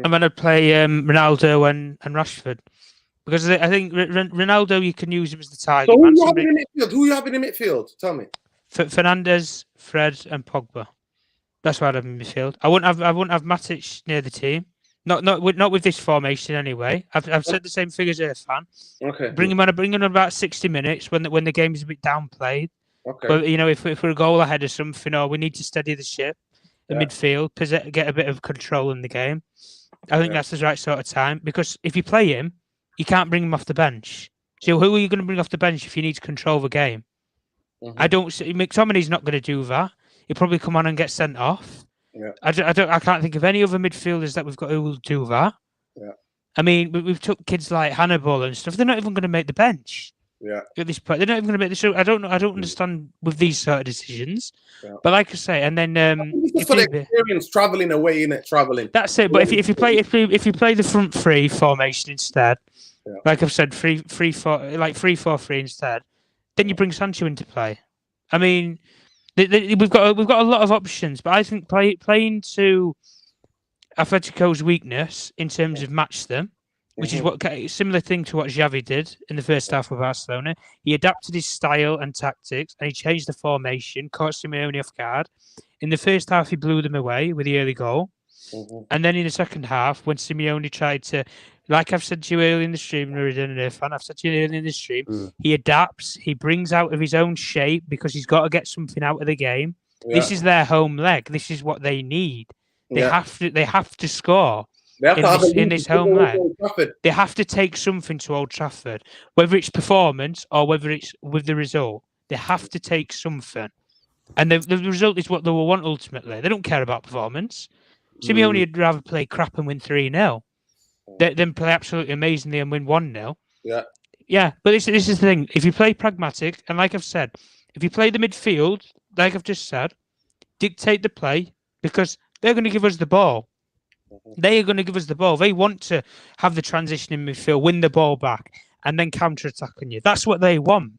B: And then I'd play Ronaldo and Rashford. Because I think Ronaldo, you can use him as the target.
A: So who you have in the midfield? Tell me.
B: Fernandes, Fred, and Pogba. That's why I'd have in midfield. I wouldn't have Matic near the team Not with this formation anyway. I've said the same thing as Irfan.
A: Okay.
B: Bring him on about 60 minutes when the game is a bit downplayed.
A: Okay.
B: But if we're a goal ahead of something, or we need to steady the ship in midfield, get a bit of control in the game. I think that's the right sort of time, because if you play him, you can't bring him off the bench. So who are you going to bring off the bench if you need to control the game?
A: Mhm.
B: I don't. McTominay's not going to do that. He'll probably come on and get sent off.
A: Yeah.
B: I can't think of any other midfielders that we've got who will do that.
A: Yeah.
B: I mean, we've took kids like Hannibal and stuff. They're not even going to make the bench.
A: Yeah.
B: At this point, they're not even going to make the show. I don't understand with these sort of decisions.
A: Yeah.
B: But like I say, and then
A: it's for the experience traveling away, in it, traveling.
B: That's it. But if you play the front three formation instead, like I've said, 3-4-3 instead, then you bring Sancho into play. I mean, we've got a lot of options, but I think playing to Atletico's weakness in terms of match them, which is what similar thing to what Xavi did in the first half of Barcelona. He adapted his style and tactics, and he changed the formation, caught Simeone off guard. In the first half, he blew them away with the early goal, and then in the second half, when Simeone tried to, like I've said to you earlier in the stream, Nuruddin and Irfan, I've said to you earlier in the stream, he adapts, he brings out of his own shape because he's got to get something out of the game. Yeah. This is their home leg. This is what they need. They have to score. In this home leg. They have to take something to Old Trafford, whether it's performance or whether it's with the result. They have to take something. And the result is what they will want ultimately. They don't care about performance. Simeone would rather play crap and win 3-0 than play absolutely amazingly and win 1-0.
A: Yeah.
B: Yeah, but this is the thing. If you play pragmatic, and like I've said, if you play the midfield, like I've just said, dictate the play, because they're going to give us the ball. They are going to give us the ball. They want to have the transition in midfield, win the ball back, and then counter-attack on you. That's what they want.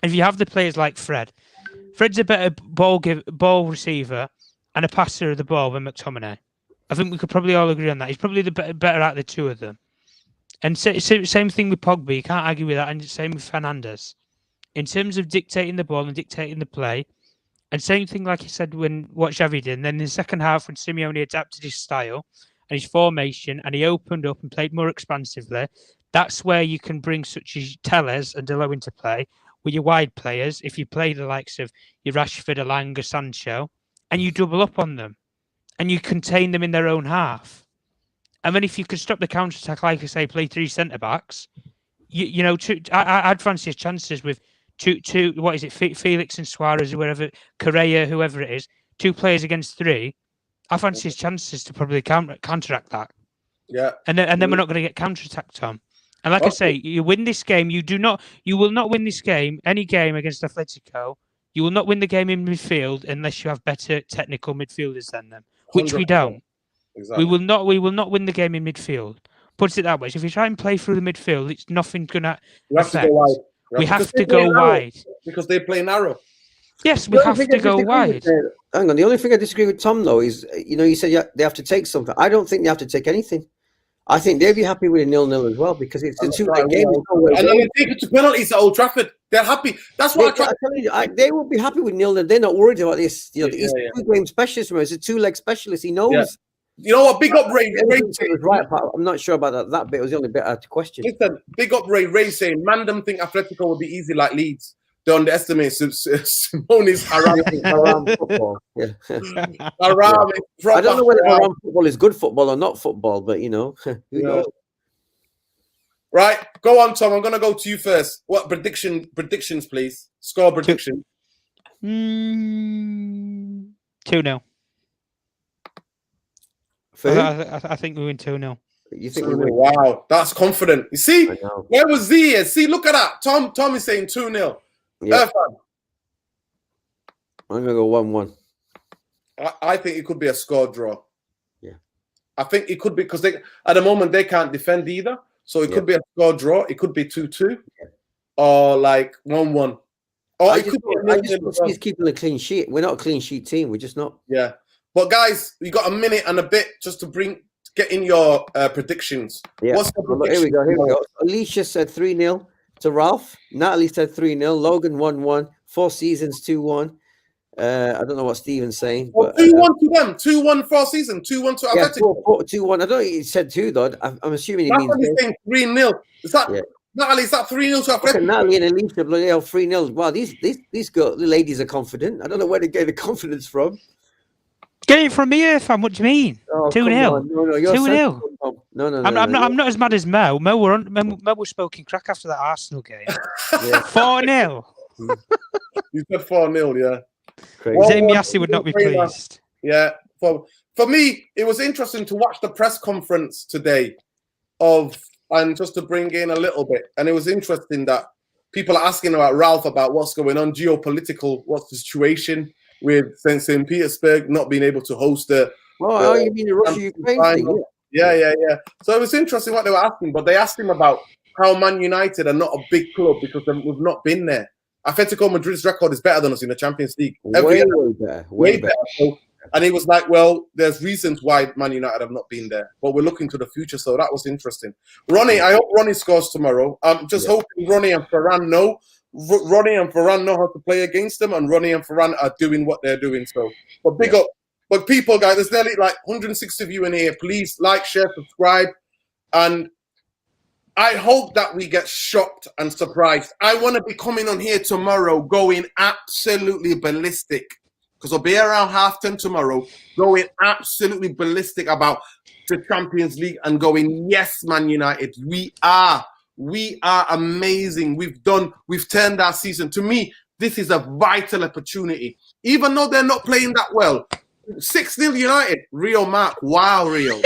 B: If you have the players like Fred's a better ball receiver and a passer of the ball than McTominay. I think we could probably all agree on that. He's probably the better out of the two of them. And same thing with Pogba. You can't argue with that. And same with Fernandes. In terms of dictating the ball and dictating the play, and same thing, like you said, what Xavi did. And then in the second half, when Simeone adapted his style and his formation, and he opened up and played more expansively, that's where you can bring such as Telles and Delo into play with your wide players. If you play the likes of your Rashford, Elanga, Sancho, and you double up on them, and you contain them in their own half. And then if you could stop the counter-attack, like I say, play 3 centre-backs, I'd fancy his chances with two, what is it, Felix and Suarez, or whatever, Correa, whoever it is, 2 players against 3. I fancy his chances to probably counteract that.
A: Yeah.
B: And then we're not going to get counter-attacked, Tom. And like I say, you win this game, you will not win this game, any game against Atletico. You will not win the game in midfield unless you have better technical midfielders than them, which we don't. Exactly. We will not win the game in midfield. Put it that way. So if you try and play through the midfield, it's nothing going to affect. We have to go wide.
A: Because they play narrow.
B: Yes, we have to go wide.
C: Hang on. The only thing I disagree with Tom, though, is, you said they have to take something. I don't think they have to take anything. I think they'd be happy with a 0-0 as well, because it's a 2-leg game.
A: And then they take it to penalties at Old Trafford. They're happy. That's what I tell you.
C: They will be happy with 0-0. They're not worried about this. He's a 2-game specialist. He's a 2-leg specialist. He knows. Yeah.
A: You know what? Big up Ray.
C: Right, I'm not sure about that bit. It was the only bit I had to question.
A: Listen, big up Ray. Ray saying, man, them think Atletico will be easy like Leeds. They underestimate Simone's
C: Haram football. Yeah.
A: Haram.
C: I don't know whether Haram football is good football or not football, but who knows?
A: Right, go on, Tom. I'm going to go to you first. What predictions, please? Score prediction.
B: 2-0. I think we win 2-0.
C: You think we win?
A: Wow, that's confident. You see, where was Z? See, look at that. Tom is saying 2-0.
C: Yeah. I'm gonna go 1-1.
A: I think it could be a score draw.
C: Yeah,
A: I think it could be, because at the moment they can't defend either, so it could be a score draw. It could be 2-2, or like 1-1. Or it could be.
C: He's keeping a clean sheet. We're not a clean sheet team. We're just not.
A: Yeah. But guys, you got a minute and a bit just to get in your predictions.
C: Yeah. What's the prediction? Here we go. Alicia said 3-0 to Ralph. Natalie said 3-0. Logan 1-1. 4 Seasons 2-1. I don't know what Steven's saying.
A: Well,
C: But
A: 2-1 to them. 2-1 for our season. 2-1 to
C: yeah,
A: Atletico.
C: 2-1. I don't know. He said 2 though. I'm assuming he
A: That's
C: means.
A: what he's saying. 3-0. Is that Natalie? Is that 3-0 to
C: Look at
A: Atletico?
C: Natalie and Alicia, bloody hell, 3-0. Wow, these the ladies are confident. I don't know where they get the confidence from.
B: Get it from me, fam. What do you mean?
C: Oh,
B: 2-0.
C: No, you're
B: 2-0.
C: No.
B: I'm not as mad as Mel. Mel was smoking crack after that Arsenal game. 4-0.
A: You said 4-0, yeah.
C: Crazy.
B: Zemiassi would not be pleased.
A: Yeah. For me, it was interesting to watch the press conference today and just to bring in a little bit. And it was interesting that people are asking about Ralph about what's going on, geopolitical, what's the situation with St. Petersburg not being able to host the.
C: Oh, you mean the Russia-Ukraine thing?
A: Yeah. So it was interesting what they were asking, but they asked him about how Man United are not a big club because we've not been there. Atletico Madrid's record is better than us in the Champions League. Way better. So, and he was like, well, there's reasons why Man United have not been there, but we're looking to the future. So that was interesting. Ronnie, I hope Ronnie scores tomorrow. I'm just hoping Ronnie and Ferran know. Ronnie and Ferran know how to play against them, and Ronnie and Ferran are doing what they're doing. So, but big up. But people, guys, there's nearly like 160 of you in here. Please like, share, subscribe. And I hope that we get shocked and surprised. I want to be coming on here tomorrow going absolutely ballistic because I'll be around 10:30 tomorrow going absolutely ballistic about the Champions League and going, yes, Man United, we are amazing. We've turned our season. To me, this is a vital opportunity. Even though they're not playing that well. 6-0 United. Rio Mark. Wow, Rio.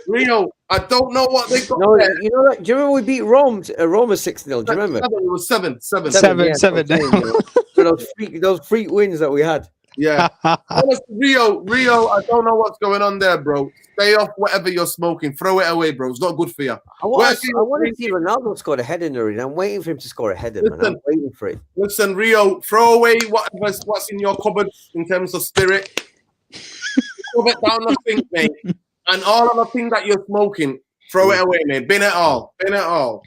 A: Rio, I don't know what they got there.
C: You know what? Do you remember we beat Rome 6-0? Do you remember?
A: It was 7.
B: 7.
C: So those freak wins that we had.
A: Yeah. Honestly, Rio, I don't know what's going on there, bro. Stay off whatever you're smoking. Throw it away, bro. It's not good for you.
C: I want to see Ronaldo score a header in the arena. I'm waiting for him to score a header, man. I'm waiting for it.
A: Listen, Rio, throw away what's in your cupboard in terms of spirit. Shove it down the sink, mate. And all of the things that you're smoking, throw it away, mate. Bin it all.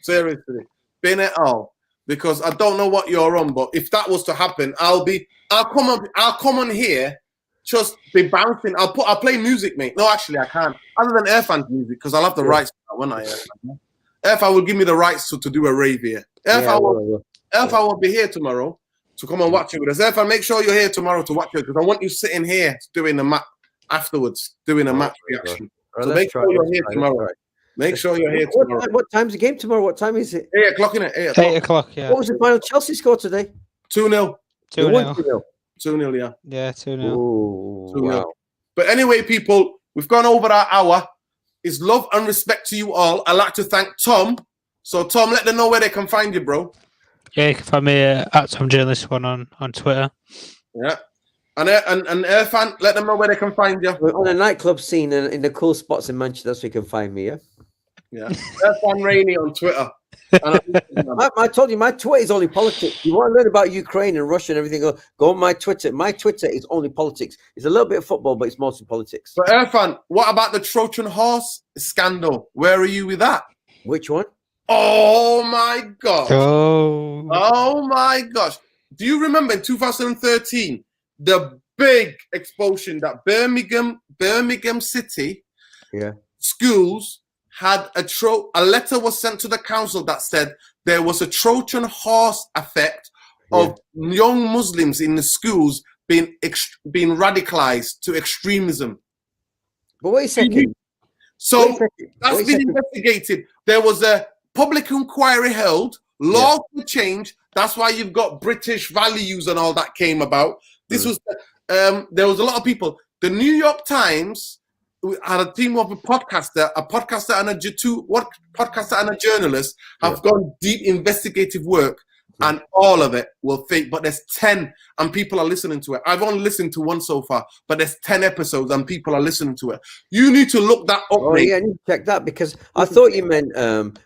A: Seriously. Bin it all. Because I don't know what you're on, but if that was to happen, I'll come on here, just be bouncing. I'll play music, mate. No, actually, I can't. Other than Irfan's music, because I'll have the rights to that, won't I? Irfan will give me the rights to do a rave here. Irfan will be here tomorrow to come and watch it with us. Irfan, make sure you're here tomorrow to watch it, because I want you sitting here doing a match afterwards, doing a match reaction. So make sure you're here tomorrow. Make sure you're here tomorrow.
C: What time's the game tomorrow? What time is it?
A: 8 o'clock, innit? 8 o'clock.
B: 8 o'clock, yeah.
C: What was the final Chelsea score today?
A: 2-0.
B: 2-0.
A: 2-0, yeah.
B: Yeah, 2-0.
C: Oh,
A: 2-0.
C: wow.
A: But anyway, people, we've gone over our hour. It's love and respect to you all. I'd like to thank Tom. So, Tom, let them know where they can find you, bro.
B: Yeah, you can find me at Tom Journalist1 on Twitter.
A: Yeah. And Irfan, let them know where they can find you.
C: We're on a nightclub scene in the cool spots in Manchester, that's where you can find me, yeah?
A: Yeah. Irfan Rainey on Twitter.
C: I told you, my Twitter is only politics. You want to learn about Ukraine and Russia and everything, go on my Twitter. My Twitter is only politics. It's a little bit of football, but it's mostly politics.
A: But Irfan, what about the Trojan horse scandal? Where are you with that?
C: Which one?
A: Oh, my gosh.
B: Oh
A: my gosh. Do you remember in 2013, the big explosion that Birmingham City schools had a letter was sent to the council that said there was a Trojan horse effect of young Muslims in the schools being radicalized to extremism.
C: But wait a second.
A: That's been investigated. There was a public inquiry held. Laws were changed. That's why you've got British values and all that came about. This was there was a lot of people. The New York Times had a team of a podcaster and a journalist have gone deep investigative work, and all of it will fake. But there's 10, and people are listening to it. I've only listened to one so far, but there's 10 episodes, and people are listening to it. You need to look that up.
C: Oh, yeah, I need to check that, because I thought you meant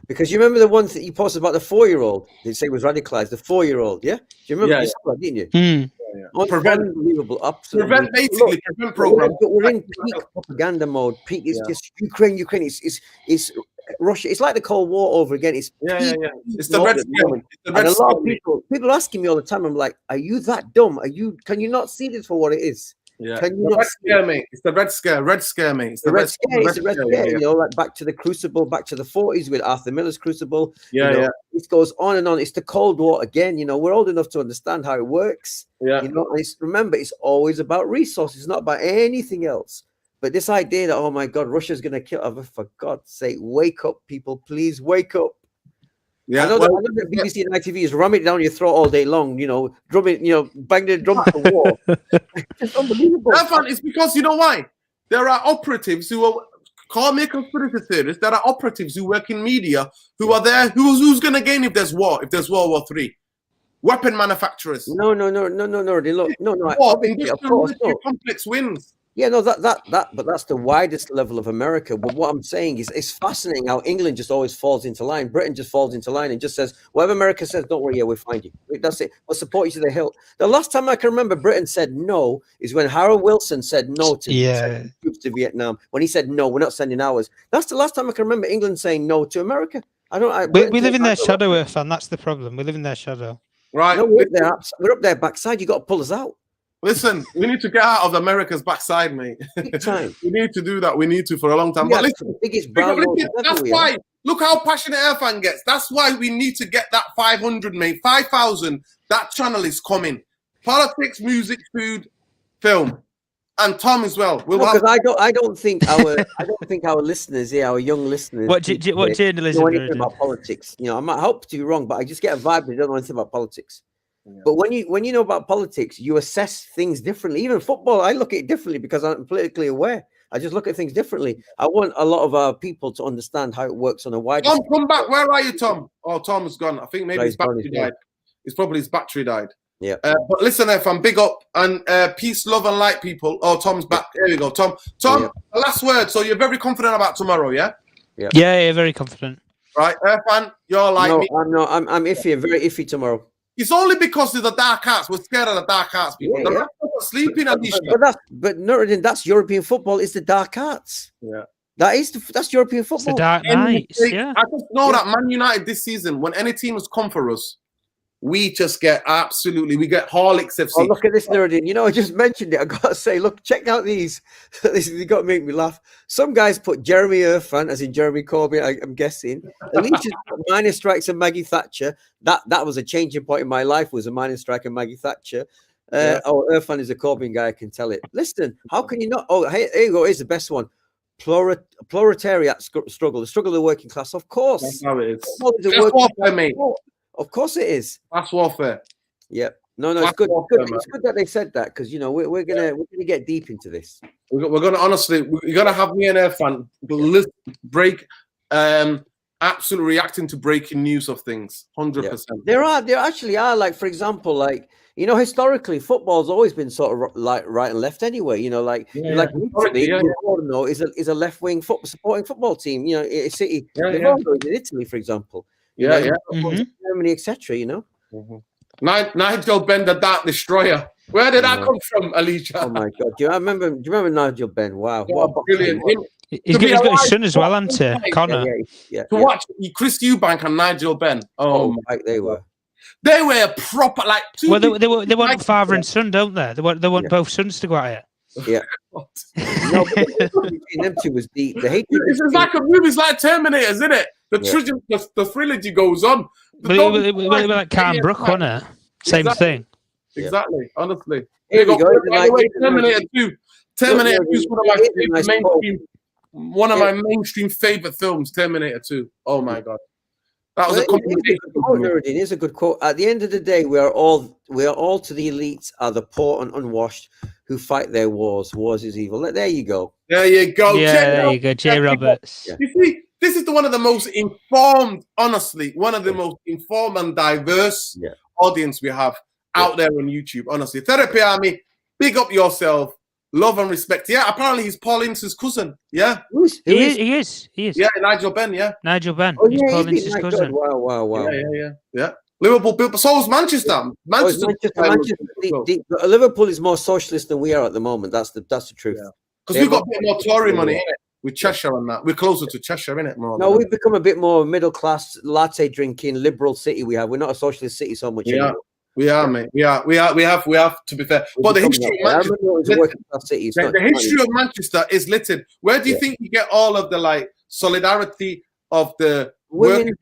C: because you remember the ones that you posted about the 4-year-old. They say was radicalized. The 4-year-old, yeah. Do you remember? You saw that, didn't you? Unbelievable, absolutely. Prevent program. We're in peak propaganda mode. Peak. It's just Ukraine. It's Russia. It's like the Cold War over again. It's
A: Yeah. It's the
C: mode
A: red
C: at the
A: scare.
C: moment.
A: It's the
C: And
A: red
C: a lot of
A: scare.
C: people are asking me all the time. I'm like, are you that dumb? Can you not see this for what it is?
A: Yeah.
C: Can you
A: The
C: not
A: red
C: see
A: scare,
C: it?
A: mate. It's the red scare. Red scare, mate. It's
C: The red scare, it's the red scare,
A: yeah.
C: you know, like back to the Crucible, back to the 40s with Arthur Miller's Crucible.
A: Yeah,
C: you know, It goes on and on. It's the Cold War again. You know, we're old enough to understand how it works.
A: Yeah.
C: You know, and remember, it's always about resources, it's not about anything else. But this idea that, oh my God, Russia's going to kill, for God's sake, wake up, people, please wake up.
A: Yeah.
C: I know that BBC and ITV is ramming it down your throat all day long, you know, drumming, you know, bang the drum for war. It's unbelievable.
A: It's because you know why? There are operatives who are, call me a conspiracy theorist, there are operatives who work in media who are there. Who's going to gain if there's war? If there's World War III? Weapon manufacturers.
C: No. Look,
A: War, industrial complex wins.
C: Yeah, no, but that's the widest level of America. But what I'm saying is, it's fascinating how England just always falls into line. Britain just falls into line and just says, whatever America says, don't worry, we'll find you. That's it. We'll support you to the hilt. The last time I can remember Britain said no is when Harold Wilson said no to troops to Vietnam. When he said, no, we're not sending ours. That's the last time I can remember England saying no to America.
B: We live in their shadow, Irfan. That's the problem. We live in their shadow.
A: Right.
C: No, we're up their backside. You got to pull us out.
A: Listen, we need to get out of America's backside, mate. We need to do that. We need to for a long time. But listen, that's why. Look how passionate Irfan gets. That's why we need to get that 500, mate. 5,000. That channel is coming. Politics, music, food, film, and Tom as well.
C: Because I don't think our listeners here, our young listeners,
B: what journalism
C: know anything about politics. You know, I might hope to be wrong, but I just get a vibe they don't know anything about politics. Yeah. But when you know about politics, you assess things differently. Even football, I look at it differently because I'm politically aware. I just look at things differently. I want a lot of our people to understand how it works on a wider
A: Tom, come back. Where are you, Tom? Oh, Tom's gone. I think maybe his battery died. It's probably his battery died.
C: Yeah.
A: But listen, Irfan, big up and peace, love, and light, people. Oh, Tom's back. There we go, Tom. The last word. So you're very confident about tomorrow, yeah?
B: Yeah, very confident.
A: Right, Irfan, you're like me.
C: I'm not. I'm iffy. Very iffy tomorrow.
A: It's only because of the dark arts. We're scared of the dark arts, people. The rest of us sleeping,
C: but Nuruddin, that's European football. It's the dark arts.
A: Yeah.
C: That's European football.
B: It's the dark nights. Yeah.
A: I just know that Man United this season, when any team has come for us, we just get we get Horlicks FC.
C: Oh, look at this, Nuruddin. You know, I just mentioned it. I got to say, look, check out these. You got to make me laugh. Some guys put Jeremy Irfan, as in Jeremy Corbyn, I'm guessing. Alicia's put minor strikes and Maggie Thatcher. That was a changing point in my life, was a minor strike and Maggie Thatcher. Oh, Irfan is a Corbyn guy, I can tell it. Listen, how can you not? Oh, here you go. Here's the best one. Proletariat struggle, the struggle of the working class. Of course.
A: That's how it is.
C: That's warfare, mate. Of course it is.
A: That's warfare.
C: Yeah. No, it's good. It's good that they said that because you know we're gonna get deep into this.
A: We're gonna honestly, you're gonna have me and Irfan break, absolutely reacting to breaking news of things. 100%.
C: There actually are, like, for example, like, you know, historically football's always been sort of like right and left anyway. You know, like Italy, is a left wing supporting football team. You know, City, in Italy, for example. Germany, etc. You know.
A: Mm-hmm. Nigel Benn, the Dark Destroyer. Where did that come from, Alicia?
C: Oh my God! Do you remember Nigel Benn? Wow,
A: brilliant!
B: He's got his son as well, hasn't he? Connor.
A: To watch Chris Eubank and Nigel Benn. Oh my!
C: They were
A: proper, like.
B: They want father and son, don't they? They want both sons to go at it.
C: Yeah. No, between them two was the hate.
A: It's like a movie. It's like Terminator, isn't it? The trilogy goes on.
B: But it was like Karen Brook, wasn't it? Same thing.
A: Exactly. Honestly.
C: Here we go.
A: Terminator 2. Terminator 2 is one of my mainstream favorite films. Terminator 2. Oh my God. That was
C: it is a good quote. At the end of the day, we are all to the elites are the poor and unwashed who fight their wars. Wars is evil. There you go.
A: There you go.
B: Yeah, there you go. Jay Roberts.
A: You see, this is one of the most informed, honestly, one of the most informed and diverse audience we have out there on YouTube. Honestly, Therapy Army, big up yourself. Love and respect. Yeah, apparently he's Paul Ince's cousin. Yeah.
B: He is.
A: Yeah, Nigel Benn,
B: Nigel Benn.
C: Oh,
B: he's Paul Ince's cousin.
C: Wow.
A: Yeah. Liverpool, so was Manchester.
C: Liverpool is more socialist than we are at the moment. That's the truth.
A: Because we've got a bit more Tory money. with Cheshire and that. We're closer to Cheshire, innit? More.
C: No, we've become a bit more middle class, latte drinking, liberal city. We're not a socialist city so much anymore.
A: We are, mate. We have. To be fair, but the history of Manchester is littered. Where do you think you get all of the solidarity of the
C: women's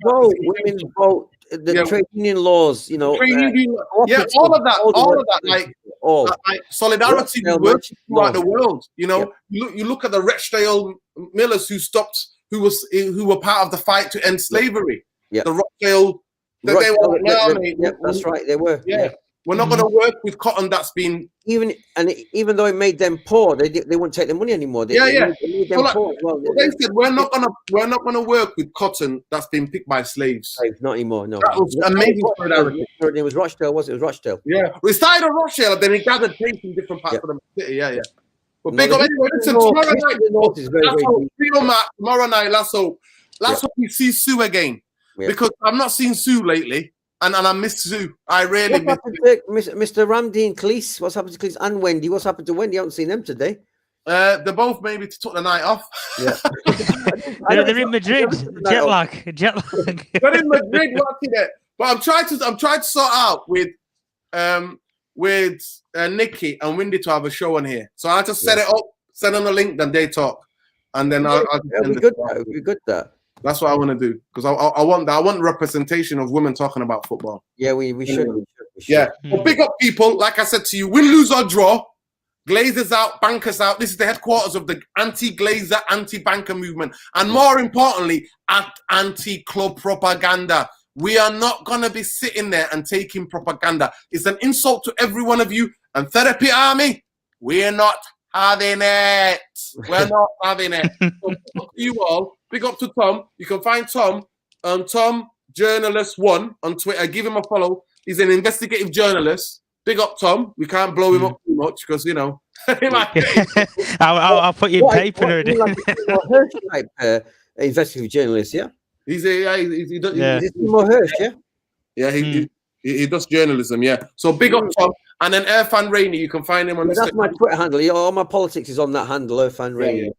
C: vote, the trade union laws? You know,
A: all of that, solidarity works throughout the world. You know, you look at the Rochdale millers who were part of the fight to end slavery. The Rochdale.
C: That's right. They were.
A: Yeah. We're not going to work with cotton that's been
C: even though it made them poor, they wouldn't take the money anymore. They made them poor as well.
A: They said we're not going to work with cotton that's been picked by slaves.
C: Not anymore. No,
A: that was amazing.
C: It was Rochdale, was it? It was Rochdale.
A: Yeah, we started at Rochdale, then it gathered pace in different parts of the city. Yeah. But big up anyway. Listen, tomorrow night, let's hope we see Sue again. Yeah. Because I've not seen Sue lately, and I miss Sue. I really miss
C: Mr. Ramsey and Cleese. What's happened to Cleese and Wendy? What's happened to Wendy? I haven't seen them today.
A: They're both maybe took the night off.
C: Yeah.
B: they're in Madrid. Jet lag.
A: They're in Madrid watching it. But I'm trying to sort out with Nikki and Wendy to have a show on here. So I just set it up, send them a link, then they talk, and then I'll
C: be good. That would be good.
A: That's what I want to do because I want that. I want representation of women talking about football.
C: Yeah, we should.
A: Yeah. But big up people. Like I said to you, win, lose or draw. Glazers out, bankers out. This is the headquarters of the anti-glazer, anti-banker movement. And more importantly, anti-club propaganda. We are not going to be sitting there and taking propaganda. It's an insult to every one of you. And Therapy Army, we're not having it. We're not having it. So, you all. Big up to Tom. You can find Tom on Tom Journalist 1 on Twitter. Give him a follow. He's an investigative journalist. Big up Tom. We can't blow him up too much because
B: I'll put you in paper already.
C: Type investigative journalist, yeah.
A: He's
C: more Hirsch, yeah.
A: Yeah, he does journalism, yeah. So big up Tom. And then Irfan Rainey, you can find him on
C: That's my Twitter handle. All my politics is on that handle, Irfan Rainey.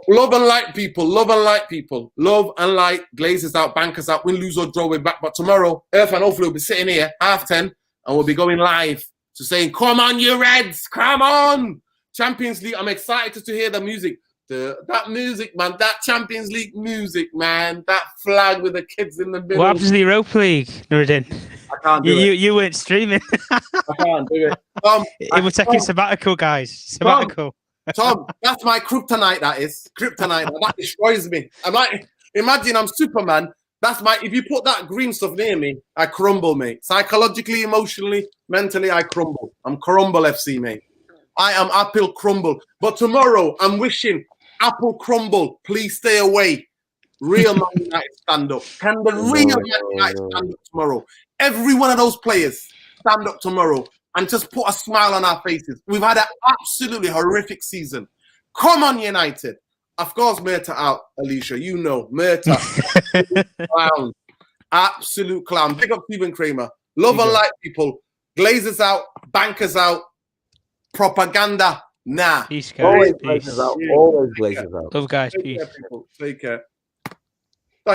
A: Love and light people. Love and light people. Love and light. Glazers out, bankers out. Win, lose or draw, we're back. But tomorrow, Irfan hopefully will be sitting here 10:30 and we'll be going live to saying, come on, you Reds. Come on. Champions League. I'm excited to hear the music. That music, man. That Champions League music, man. That flag with the kids in the middle.
B: What happens to the Europa League, Nuruddin?
A: I can't do it.
B: You weren't streaming.
A: I can't do it.
B: We're taking sabbatical, guys. Sabbatical.
A: Tom, that's my kryptonite. That is kryptonite. That destroys me. Imagine I'm Superman. That's if you put that green stuff near me, I crumble, mate. Psychologically, emotionally, mentally, I crumble. I'm crumble FC, mate. I am Apple crumble. But tomorrow, I'm wishing Apple crumble. Please stay away. Real Man United stand up. Can the real Man United stand up tomorrow? Every one of those players stand up tomorrow and just put a smile on our faces. We've had an absolutely horrific season. Come on, United. Of course, Murta out, Alicia. You know, Murta. Clown. Absolute clown. Big up Stephen Kramer. Love and light people. Glazers out. Bankers out. Propaganda. Nah.
B: Peace,
C: guys. Always Glazers out.
B: Love, guys.
A: Take
B: Peace.
A: care, people. Take care.